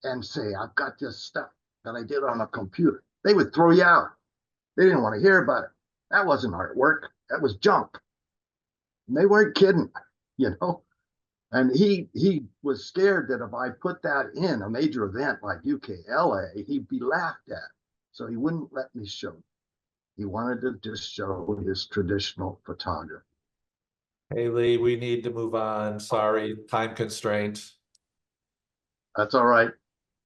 Speaker 4: and say, I've got this stuff that I did on a computer. They would throw you out. They didn't want to hear about it. That wasn't artwork. That was junk. And they weren't kidding, you know. And he was scared that if I put that in a major event like UKLA, he'd be laughed at. So he wouldn't let me show. He wanted to just show his traditional photography.
Speaker 1: Hey, Lee, we need to move on. Sorry, time constraint.
Speaker 4: That's all right.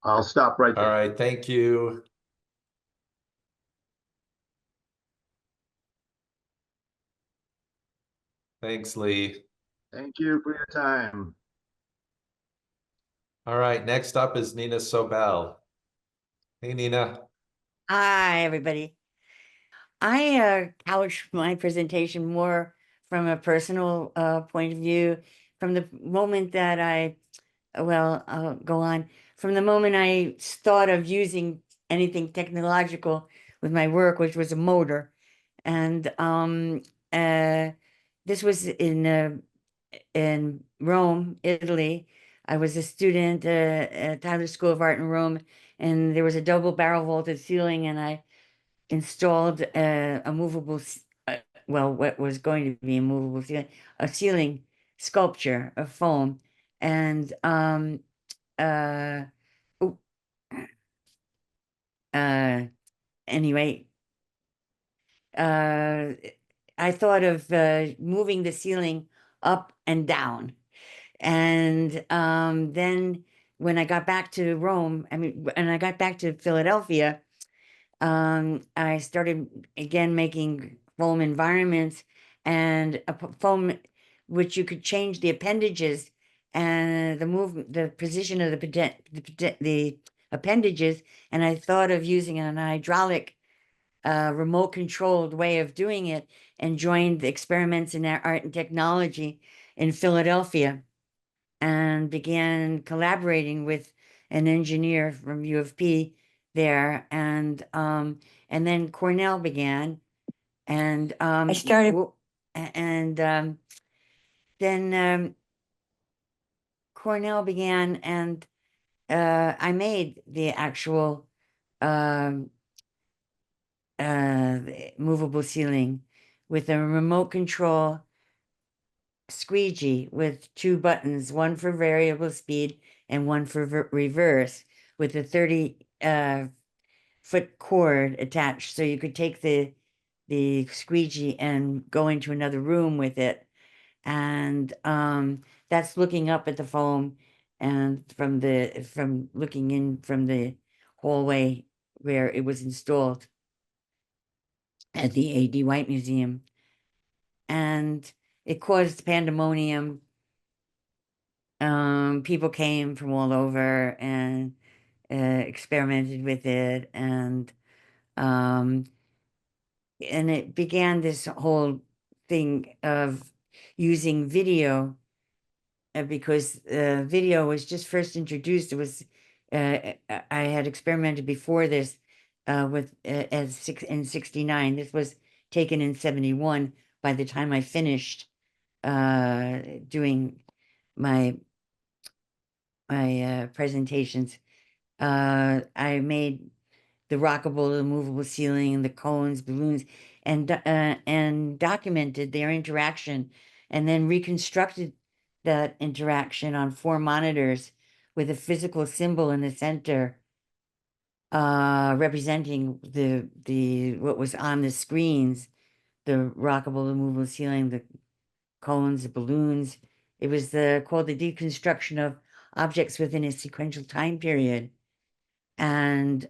Speaker 4: I'll stop right there.
Speaker 1: All right, thank you. Thanks, Lee.
Speaker 4: Thank you for your time.
Speaker 1: All right, next up is Nina Sobell. Hey, Nina.
Speaker 5: Hi, everybody. I couch my presentation more from a personal point of view. From the moment that I'll go on. From the moment I thought of using anything technological with my work, which was a motor. And this was in Rome, Italy. I was a student at Tyler School of Art in Rome, and there was a double barrel vaulted ceiling, and I installed a movable, what was going to be a movable ceiling, a ceiling sculpture of foam. And anyway, I thought of moving the ceiling up and down. And then when I got back to Rome, and I got back to Philadelphia, I started again making foam environments, and a foam which you could change the appendages and the position of the appendages. And I thought of using an hydraulic remote controlled way of doing it, and joined the Experiments in Art and Technology in Philadelphia, and began collaborating with an engineer from U of P there. And then Cornell began, and I started, and then Cornell began, and I made the actual movable ceiling with a remote control squeegee with 2 buttons, one for variable speed and one for reverse, with a 30-foot cord attached, so you could take the squeegee and go into another room with it. And that's looking up at the foam, and from looking in from the hallway where it was installed at the A.D. White Museum. And it caused pandemonium. People came from all over and experimented with it, and it began this whole thing of using video, because video was just first introduced. It was I had experimented before this with in '69. This was taken in '71. By the time I finished doing my presentations, I made the rockable, the movable ceiling, the cones, balloons, and documented their interaction, and then reconstructed that interaction on 4 monitors with a physical symbol in the center, representing the what was on the screens, the rockable, the movable ceiling, the cones, the balloons. It was called the deconstruction of objects within a sequential time period. And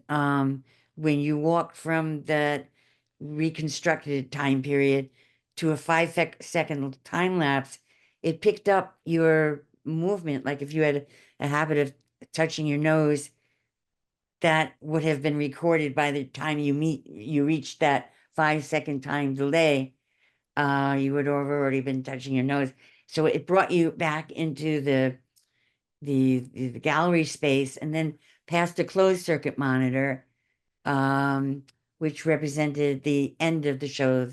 Speaker 5: when you walked from that reconstructed time period to a 5-second time lapse, it picked up your movement. Like if you had a habit of touching your nose, that would have been recorded by the time you reached that 5-second time delay. You would have already been touching your nose. So it brought you back into the gallery space, and then past a closed circuit monitor, which represented the end of the show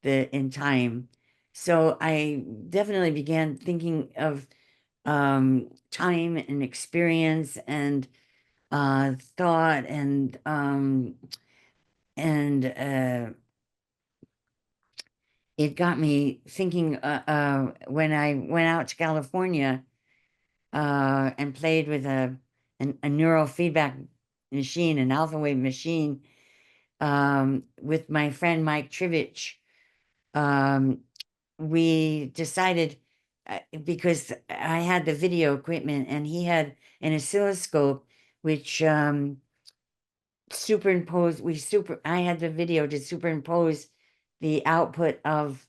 Speaker 5: in time. So I definitely began thinking of time and experience and thought, and it got me thinking when I went out to California and played with a neurofeedback machine, an alpha wave machine, with my friend Mike Trivich. We decided, because I had the video equipment and he had an oscilloscope, which I had the video to superimpose the output of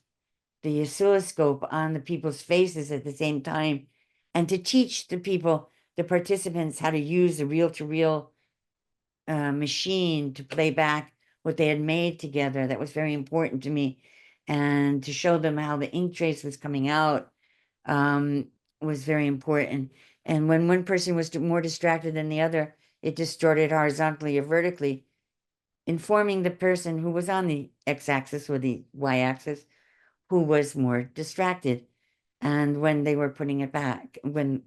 Speaker 5: the oscilloscope on the people's faces at the same time, and to teach the participants, how to use a reel-to-reel machine to play back what they had made together. That was very important to me. And to show them how the ink trace was coming out was very important. And when one person was more distracted than the other, it distorted horizontally or vertically, informing the person who was on the x-axis or the y-axis who was more distracted. And when they were putting it back, when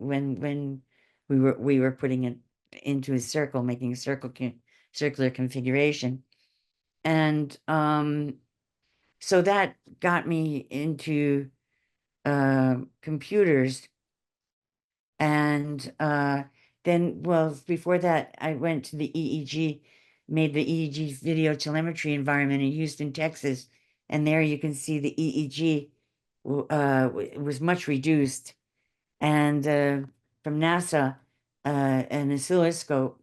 Speaker 5: we were putting it into a circle, making a circular configuration. And so that got me into computers. And then, well, before that, I went to the EEG, made the EEG video telemetry environment in Houston, Texas. And there you can see the EEG was much reduced. And from NASA, an oscilloscope,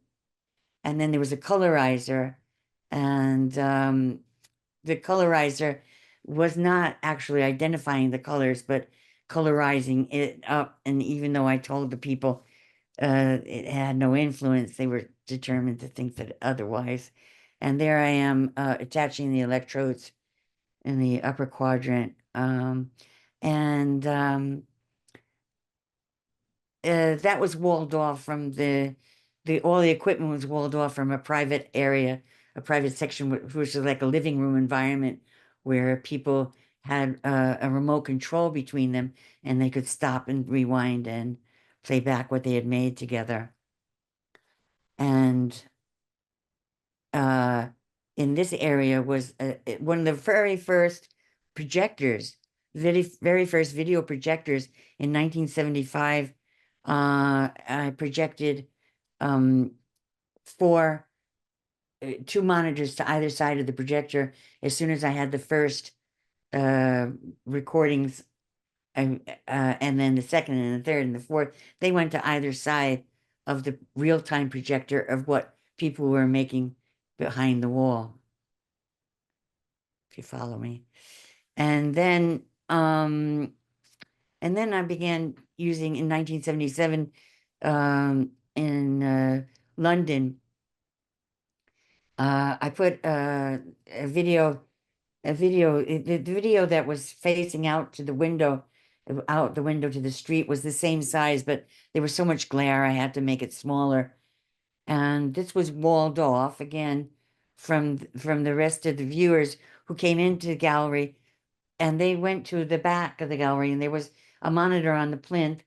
Speaker 5: and then there was a colorizer, and the colorizer was not actually identifying the colors, but colorizing it up. And even though I told the people it had no influence, they were determined to think that otherwise. And there I am attaching the electrodes in the upper quadrant. That was walled off from all the equipment was walled off from a private area, a private section, which was like a living room environment where people had a remote control between them, and they could stop and rewind and play back what they had made together. And in this area was one of the very first projectors, very first video projectors in 1975. I projected two monitors to either side of the projector. As soon as I had the first recordings, and then the second and the third and the fourth, they went to either side of the real-time projector of what people were making behind the wall, if you follow me. And then I began using in 1977 in London. I put the video that was facing out the window to the street was the same size, but there was so much glare, I had to make it smaller. And this was walled off again from the rest of the viewers who came into the gallery, and they went to the back of the gallery, and there was a monitor on the plinth.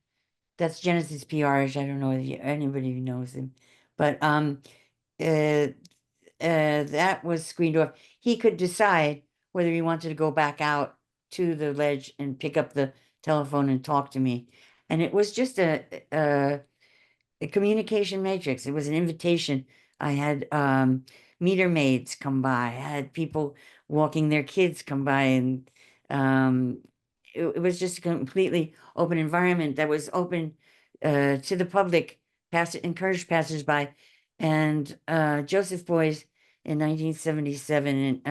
Speaker 5: That's Genesis PR. I don't know if anybody knows him, but that was screened off. He could decide whether he wanted to go back out to the ledge and pick up the telephone and talk to me. And it was just a communication matrix. It was an invitation. I had meter maids come by. I had people walking their kids come by, and it was just a completely open environment that was open to the public, encouraged passersby. And Joseph Beuys in 1977,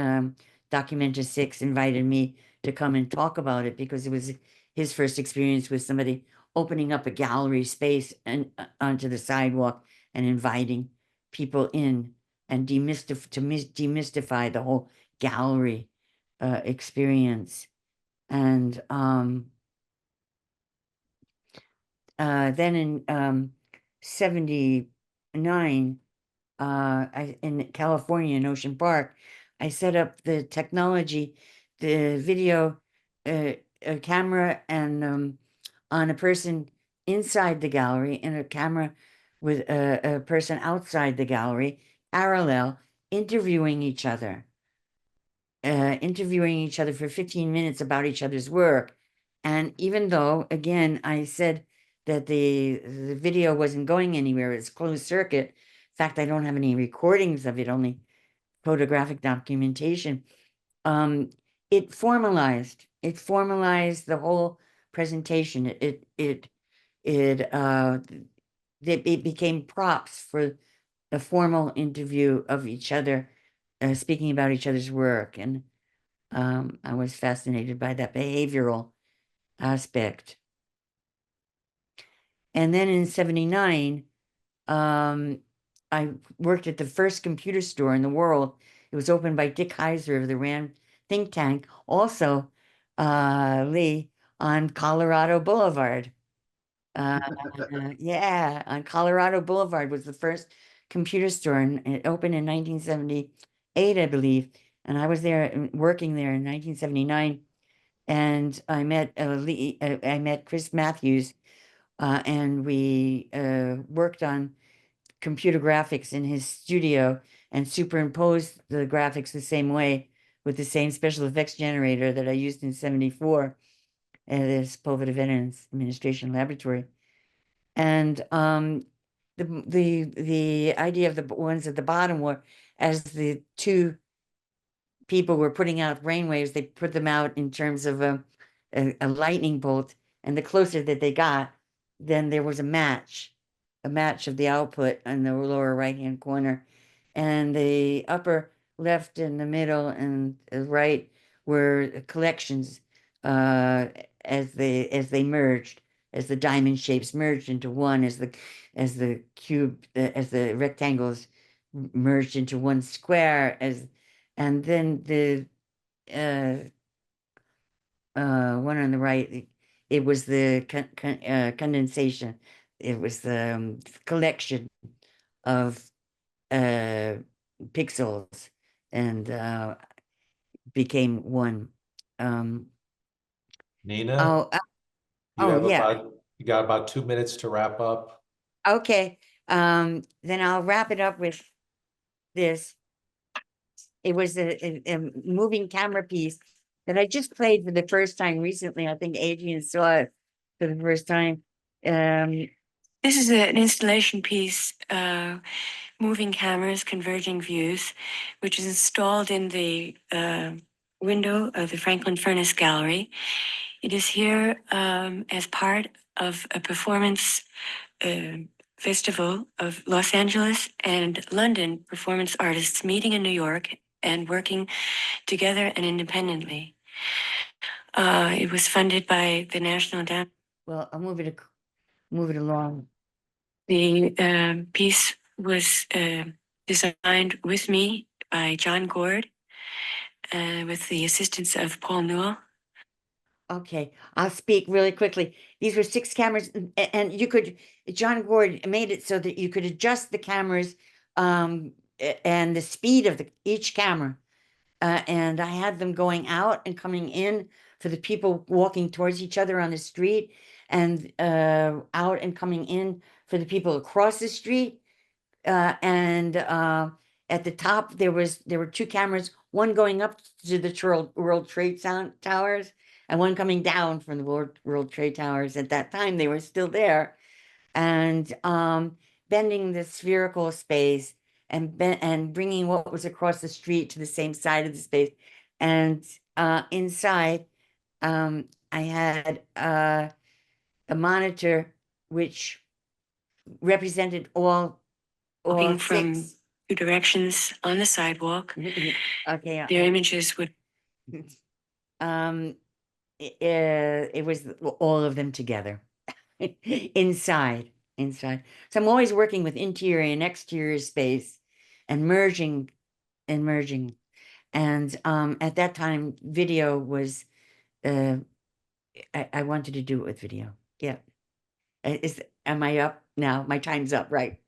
Speaker 5: Documenta 6, invited me to come and talk about it because it was his first experience with somebody opening up a gallery space and onto the sidewalk and inviting people in and demystify the whole gallery experience. And then in 79, in California, in Ocean Park, I set up the technology, the video a camera and on a person inside the gallery, and a camera with a person outside the gallery, parallel, interviewing each other for 15 minutes about each other's work. And even though, again, I said that the video wasn't going anywhere, it's closed circuit. In fact, I don't have any recordings of it, only photographic documentation. It formalized the whole presentation. It became props for a formal interview of each other, speaking about each other's work. And I was fascinated by that behavioral aspect. And then in 79, I worked at the first computer store in the world. It was opened by Dick Heiser of the Rand think tank, also Lee, on Colorado Boulevard. Yeah, on Colorado Boulevard was the first computer store, and it opened in 1978, I believe. And I was there, working there in 1979, and I met I met Chris Matthews, and we worked on computer graphics in his studio and superimposed the graphics the same way with the same special effects generator that I used in 74 at this Povit Evidence Administration Laboratory. And the idea of the ones at the bottom were, as the two people were putting out brainwaves, they put them out in terms of a lightning bolt, and the closer that they got, then there was a match. a match of the output in the lower right-hand corner. And the upper left and the middle and the right were collections as they merged, as the diamond shapes merged into one, as the cube, as the rectangles merged into one square, and then the one on the right, it was the condensation. It was the collection of pixels and became one.
Speaker 1: Nina,
Speaker 5: Oh, yeah.
Speaker 1: You got about 2 minutes to wrap up.
Speaker 5: Okay. Then I'll wrap it up with this. It was a moving camera piece that I just played for the first time recently. I think Adrienne saw it for the first time. This is an installation piece, moving cameras, converging views, which is installed in the window of the Franklin Furnace Gallery. It is here as part of a performance festival of Los Angeles and London performance artists meeting in New York and working together and independently. It was funded by the National Endowment. Well, I'll move it along. The piece was designed with me by John Gord, with the assistance of Paul Newell. Okay, I'll speak really quickly. These were 6 cameras, and you could, John Gord made it so that you could adjust the cameras and the speed of each camera. And I had them going out and coming in for the people walking towards each other on the street, and out and coming in for the people across the street. And at the top, there were 2 cameras, one going up to the World Trade Towers, and one coming down from the World Trade Towers. At that time, they were still there, and bending the spherical space and bringing what was across the street to the same side of the space. And inside, I had a monitor which represented all walking from 2 directions on the sidewalk. Okay. Their images would it was all of them together inside. So I'm always working with interior and exterior space and merging. And at that time, video was I wanted to do it with video. Yeah. Am I up now? My time's up, right?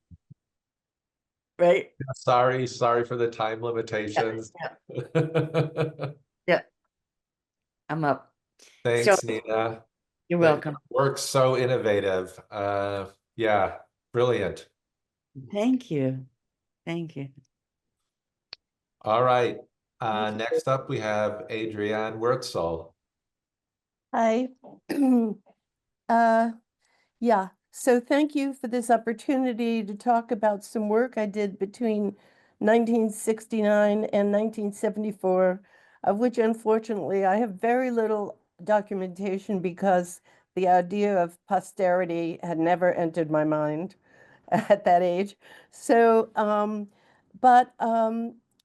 Speaker 5: Right?
Speaker 1: Sorry for the time limitations.
Speaker 5: Yeah. I'm up.
Speaker 1: Thanks, Nina.
Speaker 5: You're welcome.
Speaker 1: Work's so innovative. Yeah, brilliant.
Speaker 5: Thank you.
Speaker 1: All right. Next up, we have Adrienne Wortzel.
Speaker 6: Hi. Yeah, so thank you for this opportunity to talk about some work I did between 1969 and 1974, of which unfortunately I have very little documentation because the idea of posterity had never entered my mind at that age. So,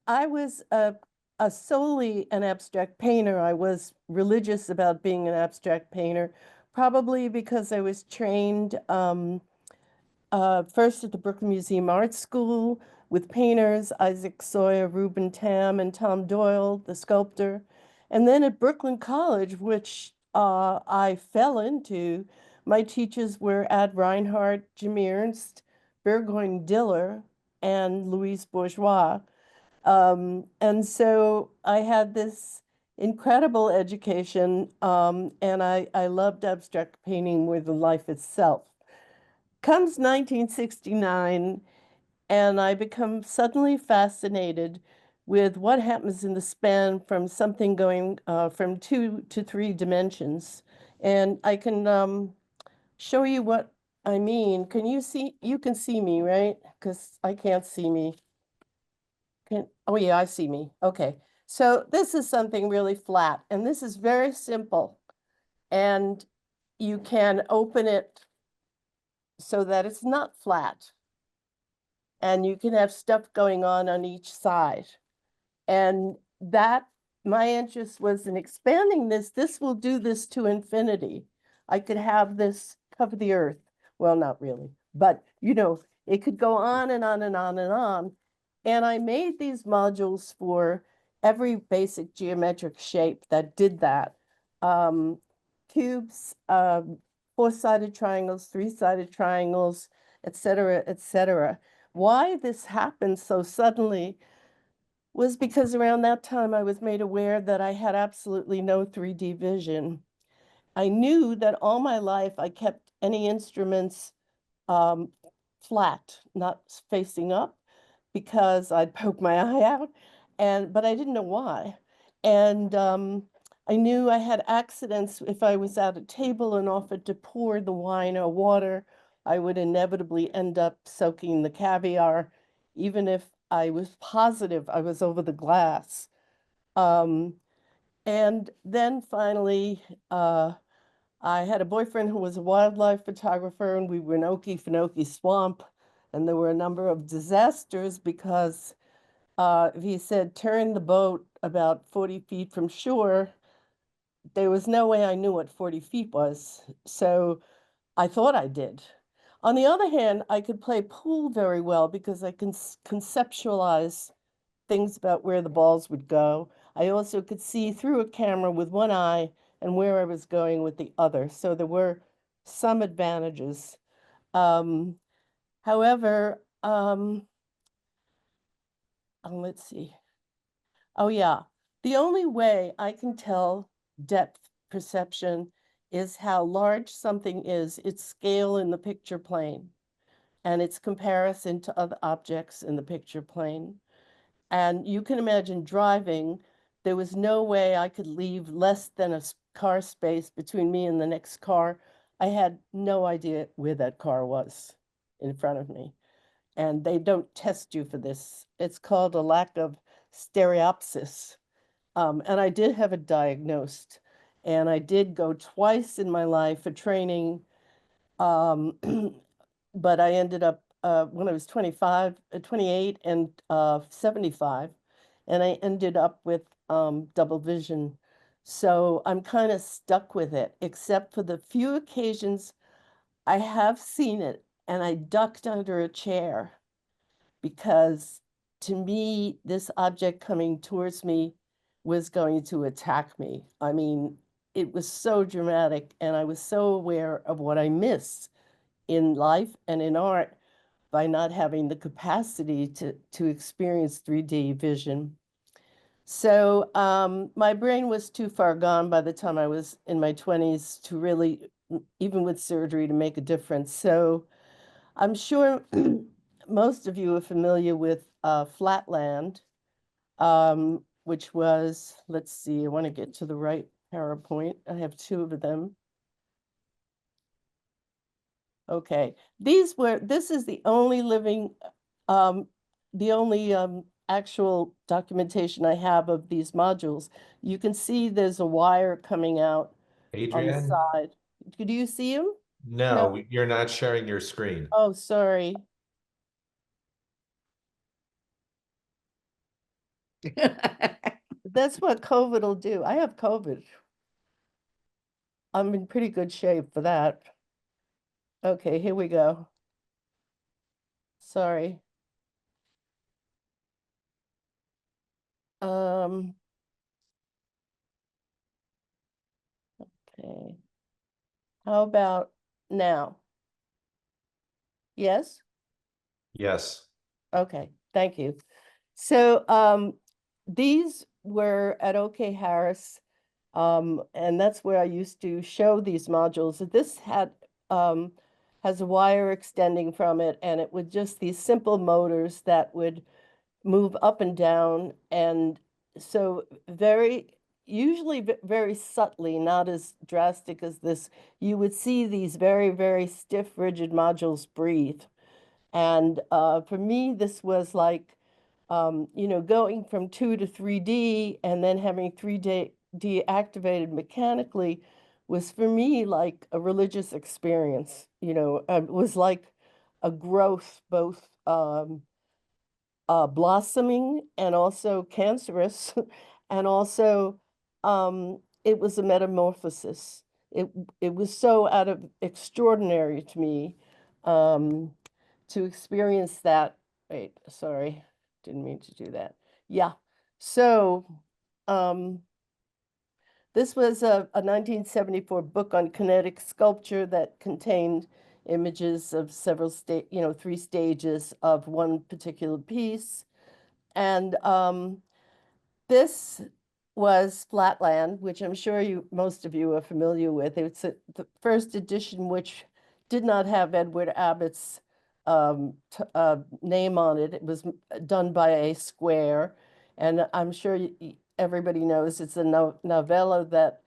Speaker 6: I was solely an abstract painter. I was religious about being an abstract painter, probably because I was trained first at the Brooklyn Museum Art School with painters, Isaac Sawyer, Reuben Tam, and Tom Doyle, the sculptor. And then at Brooklyn College, which I fell into, my teachers were Ad Reinhardt, Jim Ernst, Burgoyne Diller, and Louise Bourgeois. And so I had this incredible education, and I loved abstract painting more than life itself. Comes 1969, and I become suddenly fascinated with what happens in the span from something going from 2 to 3 dimensions. And I can show you what I mean. Can you see? You can see me, right? Because I can't see me. Oh yeah, I see me. Okay. So this is something really flat, and this is very simple. And you can open it so that it's not flat. And you can have stuff going on each side. And that, my interest was in expanding this. This will do this to infinity. I could have this cover the earth. Well, not really, but you know, it could go on and on and on and on. And I made these modules for every basic geometric shape that did that. Cubes, four-sided triangles, three-sided triangles, et cetera, et cetera. Why this happened so suddenly was because around that time I was made aware that I had absolutely no 3D vision. I knew that all my life I kept any instruments flat, not facing up, because I'd poke my eye out, but I didn't know why. And I knew I had accidents. If I was at a table and offered to pour the wine or water, I would inevitably end up soaking the caviar, even if I was positive I was over the glass. And then finally, I had a boyfriend who was a wildlife photographer, and we were in Okefenokee Swamp, and there were a number of disasters because he said, turn the boat about 40 feet from shore. There was no way I knew what 40 feet was, so I thought I did. On the other hand, I could play pool very well because I can conceptualize things about where the balls would go. I also could see through a camera with one eye and where I was going with the other. So there were some advantages. However, let's see. Oh yeah, the only way I can tell depth perception is how large something is, its scale in the picture plane, and its comparison to other objects in the picture plane. And you can imagine driving, there was no way I could leave less than a car space between me and the next car. I had no idea where that car was in front of me. And they don't test you for this. It's called a lack of stereopsis. And I did have it diagnosed. And I did go twice in my life for training. But I ended up, when I was 25, 28 and 75, and I ended up with double vision. So I'm kind of stuck with it, except for the few occasions I have seen it and I ducked under a chair because to me, this object coming towards me was going to attack me. I mean, it was so dramatic, and I was so aware of what I missed in life and in art by not having the capacity to experience 3D vision. So my brain was too far gone by the time I was in my 20s to really, even with surgery, to make a difference. So I'm sure most of you are familiar with Flatland, which was, let's see, I want to get to the right PowerPoint. I have two of them. Okay, this is the only living, the only actual documentation I have of these modules. You can see there's a wire coming out on the
Speaker 1: Adrienne?
Speaker 6: side. Do you see him?
Speaker 1: No, you're not sharing your screen.
Speaker 6: Oh, sorry. That's what COVID will do. I have COVID. I'm in pretty good shape for that. Okay, here we go. Sorry. Okay. How about now? Yes?
Speaker 1: Yes.
Speaker 6: Okay, thank you. So these were at OK Harris, and that's where I used to show these modules. This has a wire extending from it, and it would just these simple motors that would move up and down, and so usually very subtly, not as drastic as this, you would see these very, very stiff, rigid modules breathe. And for me, this was like, going from 2 to 3D and then having 3D activated mechanically was for me like a religious experience. It was like a growth, both blossoming and also cancerous, and also it was a metamorphosis. It it was so out of extraordinary to me to experience that. Wait, sorry, didn't mean to do that. Yeah, so this was a 1974 book on kinetic sculpture that contained images of several three stages of one particular piece. And this was Flatland, which I'm sure most of you are familiar with. It's the first edition, which did not have Edward Abbott's name on it. It was done by a Square, and I'm sure everybody knows it's a novella that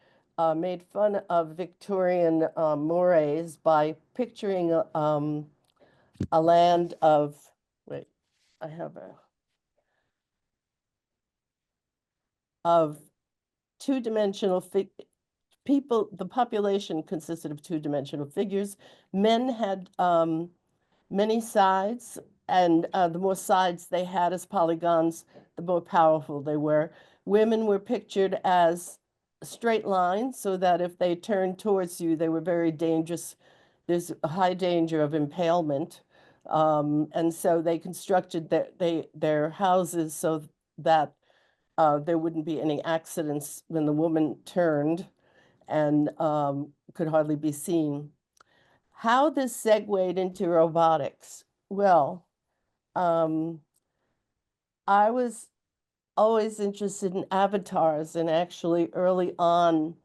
Speaker 6: made fun of Victorian mores by picturing a land of, wait, I have of two-dimensional people. The population consisted of two-dimensional figures. Men had many sides, and the more sides they had as polygons, the more powerful they were. Women were pictured as straight lines, so that if they turned towards you, they were very dangerous. There's a high danger of impalement. And so they constructed their houses so that there wouldn't be any accidents when the woman turned and could hardly be seen. How this segued into robotics? Well, I was always interested in avatars, and actually early on,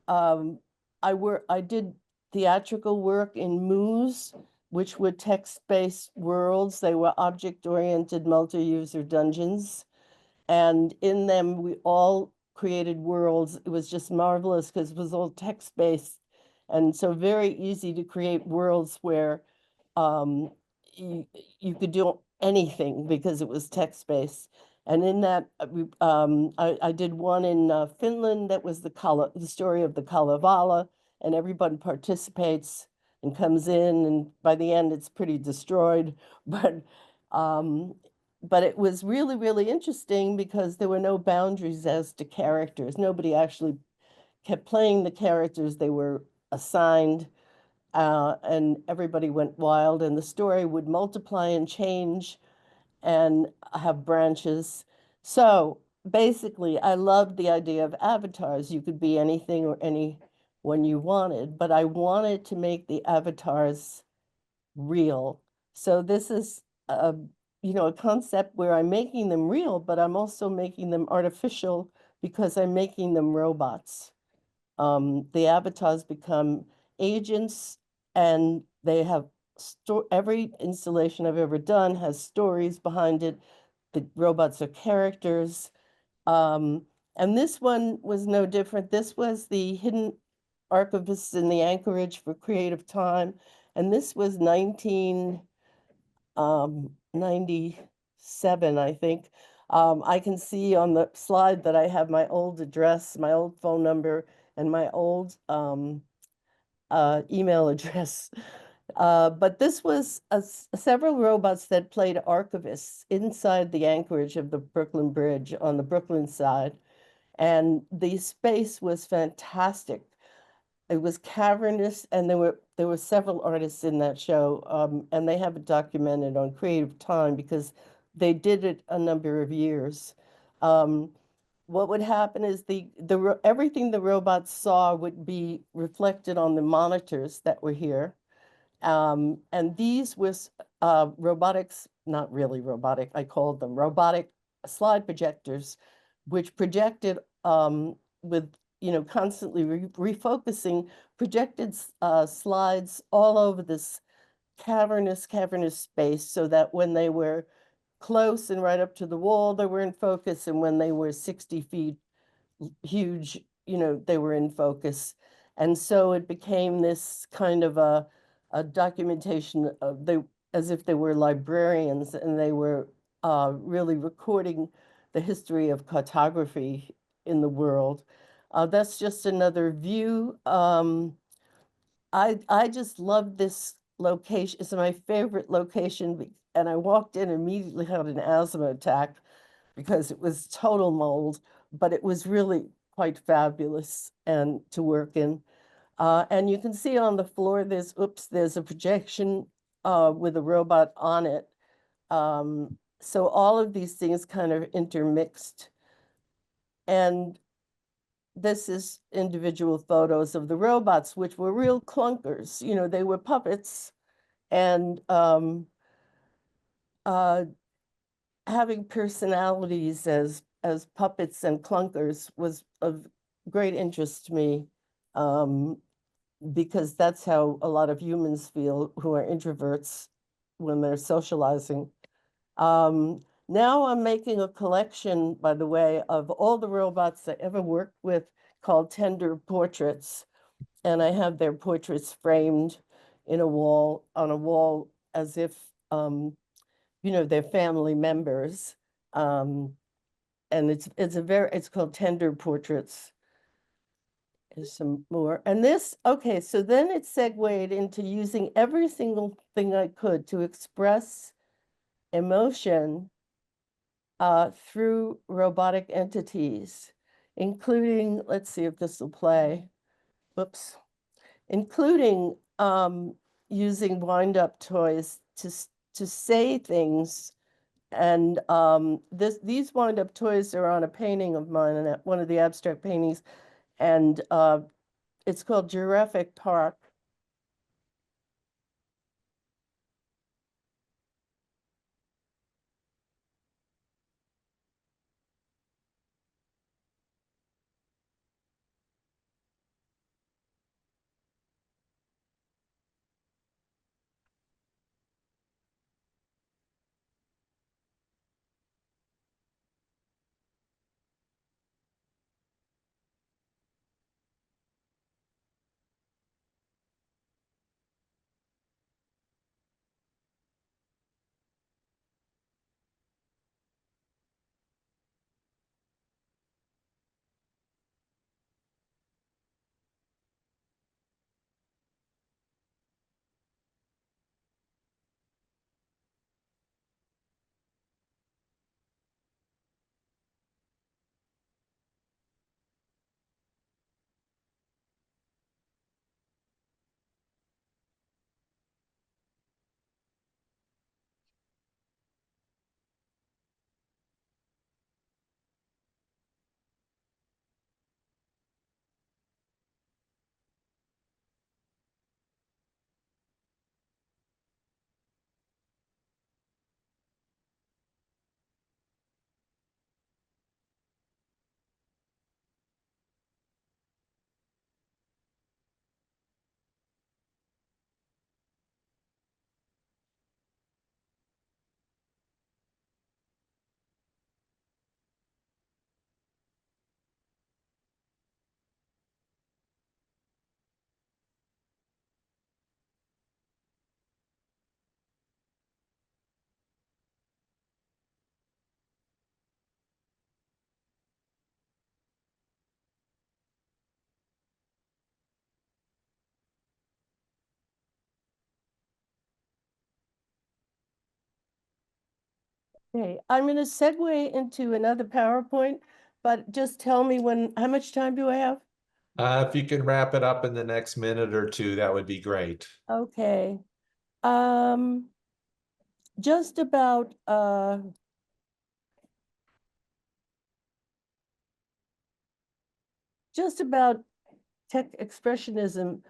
Speaker 6: I did theatrical work in moos, which were text-based worlds. They were object-oriented multi-user dungeons. And in them, we all created worlds. It was just marvelous because it was all text-based. And so very easy to create worlds where you could do anything because it was text-based. And in that, I did one in Finland that was the story of the Kalevala, and everybody participates and comes in, and by the end, it's pretty destroyed. But it was really, really interesting because there were no boundaries as to characters. Nobody actually kept playing the characters. They were assigned, and everybody went wild, and the story would multiply and change and have branches. So basically, I loved the idea of avatars. You could be anything or anyone you wanted, but I wanted to make the avatars real. So this is a concept where I'm making them real, but I'm also making them artificial because I'm making them robots. The avatars become agents, and they have every installation I've ever done has stories behind it. The robots are characters. And this one was no different. This was the hidden archivists in the Anchorage for Creative Time. And this was 1997, I think. I can see on the slide that I have my old address, my old phone number, and my old email address. But this was several robots that played archivists inside the anchorage of the Brooklyn Bridge on the Brooklyn side. And the space was fantastic. It was cavernous, and there were several artists in that show, and they have it documented on Creative Time because they did it a number of years. What would happen is everything the robots saw would be reflected on the monitors that were here. And these was robotics, not really robotic, I called them robotic slide projectors, which projected with constantly refocusing, projected slides all over this cavernous space, so that when they were close and right up to the wall, they were in focus, and when they were 60 feet huge, they were in focus. And so it became this kind of a documentation of as if they were librarians, and they were really recording the history of cartography in the world. That's just another view. I just love this location. It's my favorite location, and I walked in immediately had an asthma attack because it was total mold, but it was really quite fabulous and to work in. And you can see on the floor, there's a projection with a robot on it. So all of these things kind of intermixed. And this is individual photos of the robots, which were real clunkers. You know, they were puppets. And having personalities as puppets and clunkers was of great interest to me, because that's how a lot of humans feel who are introverts when they're socializing. Now I'm making a collection, by the way, of all the robots I ever worked with called Tender Portraits. And I have their portraits framed on a wall as if, you know, they're family members. And it's called Tender Portraits. There's some more. And this, okay, so then it segued into using every single thing I could to express emotion through robotic entities, including, let's see if this will play. Whoops. Including using wind-up toys to say things. And these wind-up toys are on a painting of mine, one of the abstract paintings, and it's called Jurassic Park. Okay, I'm going to segue into another PowerPoint, but just tell me how much time do I have?
Speaker 1: If you can wrap it up in the next minute or two, that would be great.
Speaker 6: Okay. Um, just about Techspressionism.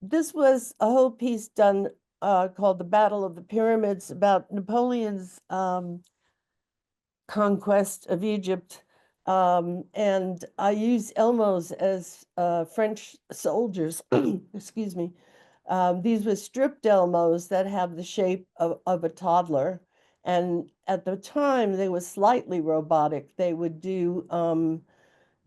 Speaker 6: This was a whole piece done called The Battle of the Pyramids about Napoleon's conquest of Egypt. And I use Elmos as French soldiers, excuse me. These were stripped Elmos that have the shape of a toddler. And at the time, they were slightly robotic. They would do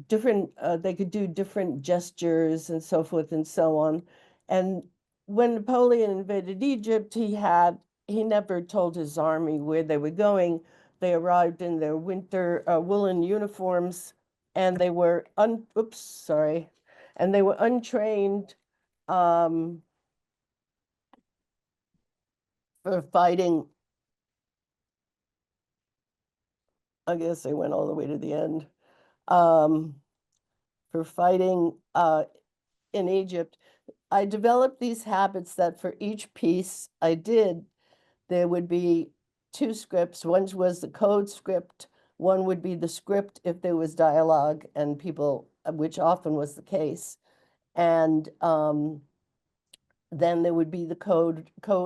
Speaker 6: they could do different gestures and so forth and so on. And when Napoleon invaded Egypt, he never told his army where they were going. They arrived in their winter woolen uniforms and they were and they were untrained for fighting. I guess they went all the way to the end. For fighting in Egypt. I developed these habits that for each piece I did, there would be two scripts. One was the code script, one would be the script if there was dialogue and people, which often was the case. And then there would be the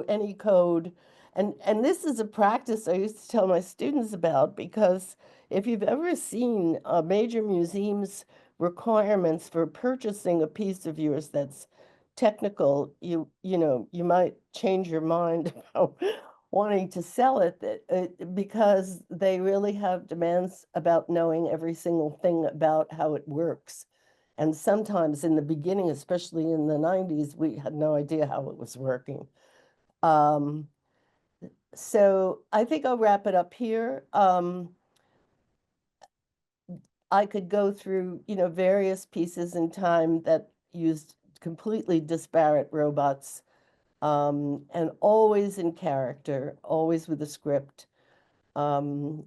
Speaker 6: any code. And this is a practice I used to tell my students about, because if you've ever seen major museums requirements for purchasing a piece of yours that's technical, you know, you might change your mind about wanting to sell it, because they really have demands about knowing every single thing about how it works. And sometimes in the beginning, especially in the 90s, we had no idea how it was working. So I think I'll wrap it up here. I could go through, you know, various pieces in time that used completely disparate robots, and always in character, always with a script. And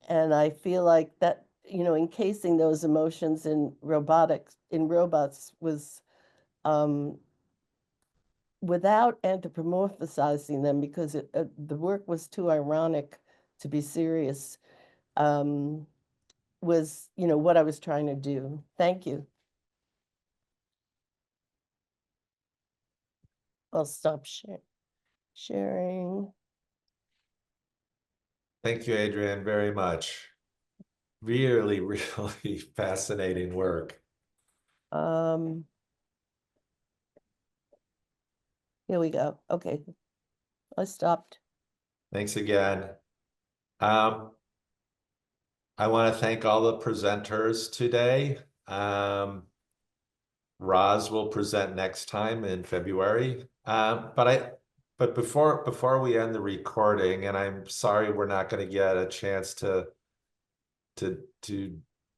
Speaker 6: I feel like that, you know, encasing those emotions in robots was without anthropomorphizing them, because the work was too ironic to be serious, was, you know, what I was trying to do. Thank you. I'll stop sharing.
Speaker 1: Thank you, Adrienne, very much. Really, really fascinating work.
Speaker 6: Here we go. Okay, I stopped.
Speaker 1: Thanks again. I want to thank all the presenters today. Roz will present next time in February. But before we end the recording, and I'm sorry we're not going to get a chance to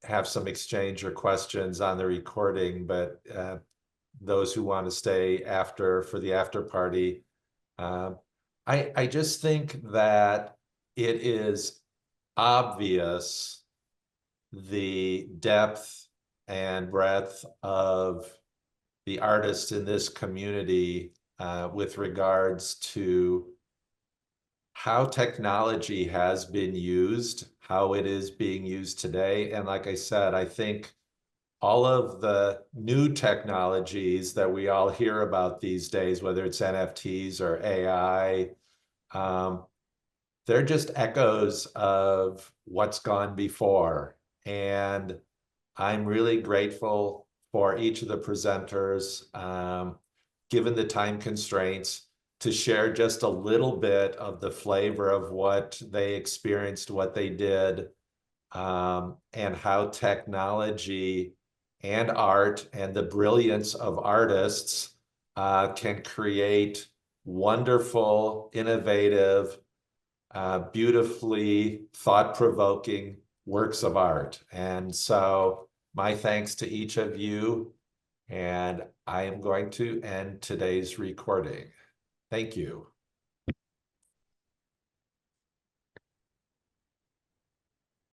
Speaker 1: have some exchange or questions on the recording, but those who want to stay after for the after party, I just think that it is obvious the depth and breadth of the artists in this community with regards to how technology has been used, how it is being used today. And like I said, I think all of the new technologies that we all hear about these days, whether it's NFTs or AI, they're just echoes of what's gone before. And I'm really grateful for each of the presenters, given the time constraints, to share just a little bit of the flavor of what they experienced, what they did, and how technology and art and the brilliance of artists can create wonderful, innovative, beautifully thought-provoking works of art. And so my thanks to each of you, and I am going to end today's recording. Thank you.